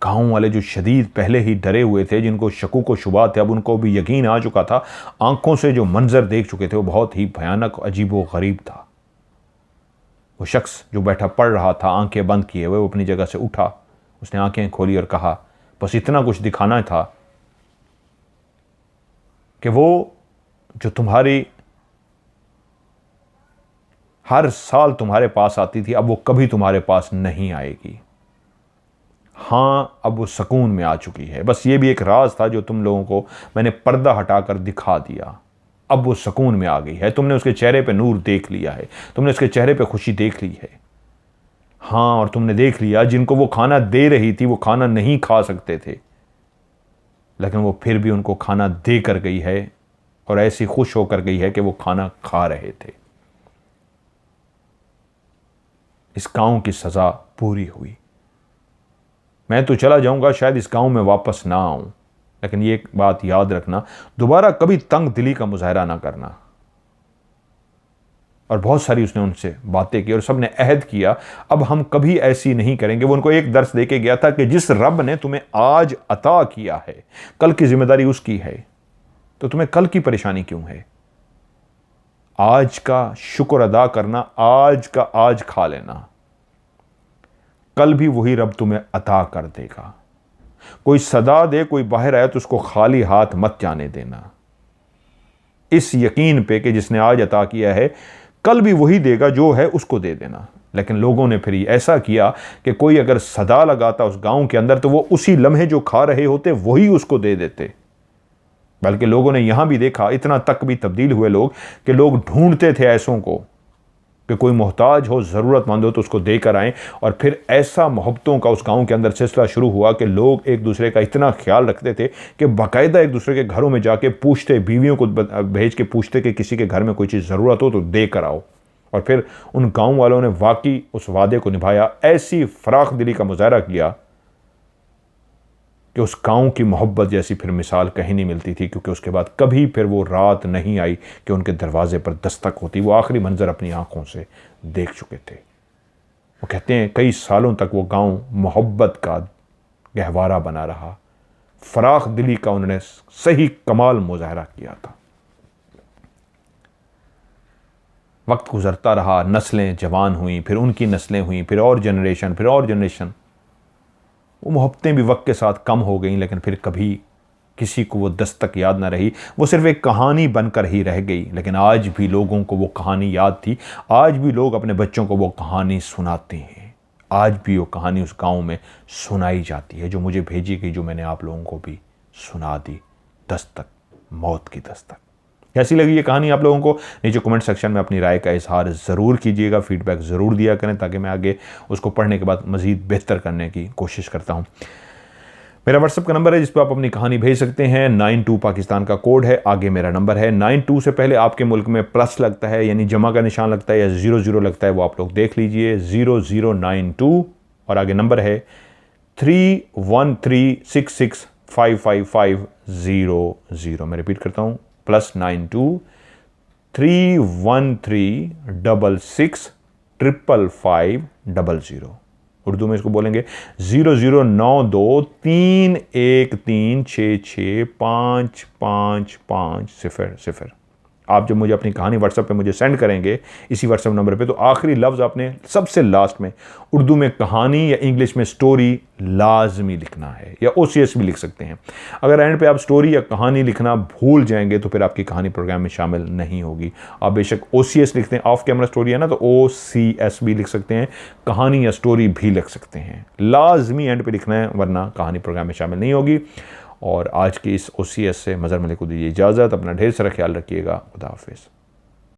गांव वाले जो शदीद पहले ही डरे हुए थे, जिनको शकू को शुबा थे, अब उनको भी यकीन आ चुका था। आंखों से जो मंजर देख चुके थे वो बहुत ही भयानक अजीबो गरीब था। वो शख्स जो बैठा पढ़ रहा था, आंखें बंद किए हुए, वो अपनी जगह से उठा। उसने आंखें खोली और कहा, बस इतना कुछ दिखाना था कि वो जो तुम्हारी हर साल तुम्हारे पास आती थी अब वो कभी तुम्हारे पास नहीं आएगी। हाँ, अब वो सुकून में आ चुकी है। बस ये भी एक राज था जो तुम लोगों को मैंने पर्दा हटाकर दिखा दिया। अब वो सुकून में आ गई है। तुमने उसके चेहरे पे नूर देख लिया है, तुमने उसके चेहरे पे खुशी देख ली है। हाँ, और तुमने देख लिया जिनको वो खाना दे रही थी वो खाना नहीं खा सकते थे, लेकिन वो फिर भी उनको खाना दे कर गई है और ऐसी खुश होकर गई है कि वो खाना खा रहे थे। इस गांव की सजा पूरी हुई। मैं तो चला जाऊंगा, शायद इस गांव में वापस ना आऊं, लेकिन ये एक बात याद रखना, दोबारा कभी तंग दिली का मुजाहरा ना करना। और बहुत सारी उसने उनसे बातें की और सब ने अहद किया अब हम कभी ऐसी नहीं करेंगे। वो उनको एक दर्स दे के गया था कि जिस रब ने तुम्हें आज अता किया है, कल की जिम्मेदारी उसकी है, तो तुम्हें कल की परेशानी क्यों है? आज का शुक्र अदा करना, आज का आज खा लेना, कल भी वही रब तुम्हें अता कर देगा। कोई सदा दे, कोई बाहर आए तो उसको खाली हाथ मत जाने देना, इस यकीन पे कि जिसने आज अता किया है कल भी वही देगा, जो है उसको दे देना। लेकिन लोगों ने फिर ऐसा किया कि कोई अगर सदा लगाता उस गांव के अंदर तो वो उसी लम्हे जो खा रहे होते वही उसको दे देते। बल्कि लोगों ने यहां भी देखा, इतना तक भी तब्दील हुए लोग कि लोग ढूंढते थे ऐसों को कि कोई मोहताज हो, ज़रूरतमंद हो तो उसको देकर आएँ। और फिर ऐसा मोहब्बतों का उस गांव के अंदर सिलसिला शुरू हुआ कि लोग एक दूसरे का इतना ख्याल रखते थे कि बाकायदा एक दूसरे के घरों में जाके पूछते, बीवियों को भेज के पूछते कि किसी के घर में कोई चीज़ ज़रूरत हो तो दे कर आओ। और फिर उन गाँव वालों ने वाकई उस वादे को निभाया, ऐसी फराख दिली का मुजाहरा किया कि उस गांव की मोहब्बत जैसी फिर मिसाल कहीं नहीं मिलती थी। क्योंकि उसके बाद कभी फिर वो रात नहीं आई कि उनके दरवाजे पर दस्तक होती। वो आखिरी मंजर अपनी आंखों से देख चुके थे। वो कहते हैं कई सालों तक वो गांव मोहब्बत का गहवारा बना रहा, फराख दिली का उन्होंने सही कमाल मुजाहरा किया था। वक्त गुजरता रहा, नस्लें जवान हुई, फिर उनकी नस्लें हुई, फिर और जनरेशन, फिर और जनरेशन। वो मोहब्बतें भी वक्त के साथ कम हो गई, लेकिन फिर कभी किसी को वो दस्तक याद ना रही। वो सिर्फ एक कहानी बनकर ही रह गई। लेकिन आज भी लोगों को वो कहानी याद थी। आज भी लोग अपने बच्चों को वो कहानी सुनाते हैं। आज भी वो कहानी उस गांव में सुनाई जाती है जो मुझे भेजी गई, जो मैंने आप लोगों को भी सुना दी। दस्तक, मौत की दस्तक। कैसी लगी ये कहानी आप लोगों को? नीचे कमेंट सेक्शन में अपनी राय का इजहार ज़रूर कीजिएगा, फीडबैक ज़रूर दिया करें ताकि मैं आगे उसको पढ़ने के बाद मज़ीद बेहतर करने की कोशिश करता हूँ। मेरा व्हाट्सएप का नंबर है जिस पर आप अपनी कहानी भेज सकते हैं। 92 पाकिस्तान का कोड है, आगे मेरा नंबर है। 92 से पहले आपके मुल्क में प्लस लगता है यानी जमा का निशान लगता है या 00 लगता है, वो आप लोग देख लीजिए। 0092 और आगे नंबर है 3136655500। मैं रिपीट करता हूँ, +92 31366555500। उर्दू में इसको बोलेंगे 00923136655500। आप जब मुझे अपनी कहानी व्हाट्सएप पे मुझे सेंड करेंगे इसी व्हाट्सएप नंबर पे, तो आखिरी लफ्ज़ आपने सबसे लास्ट में उर्दू में कहानी या इंग्लिश में स्टोरी लाजमी लिखना है, या OCS भी लिख सकते हैं। अगर एंड पे आप स्टोरी या कहानी लिखना भूल जाएंगे तो फिर आपकी कहानी प्रोग्राम में शामिल नहीं होगी। आप बेशक OCS लिखते हैं, ऑफ कैमरा स्टोरी है ना, तो OCS भी लिख सकते हैं, कहानी या स्टोरी भी लिख सकते हैं। लाजमी एंड पे लिखना है वरना कहानी प्रोग्राम में शामिल नहीं होगी। और आज की इस OCS से मज़हर मलिक को दीजिए इजाज़त। अपना ढेर सारा ख्याल रखिएगा। खुदा हाफिज़।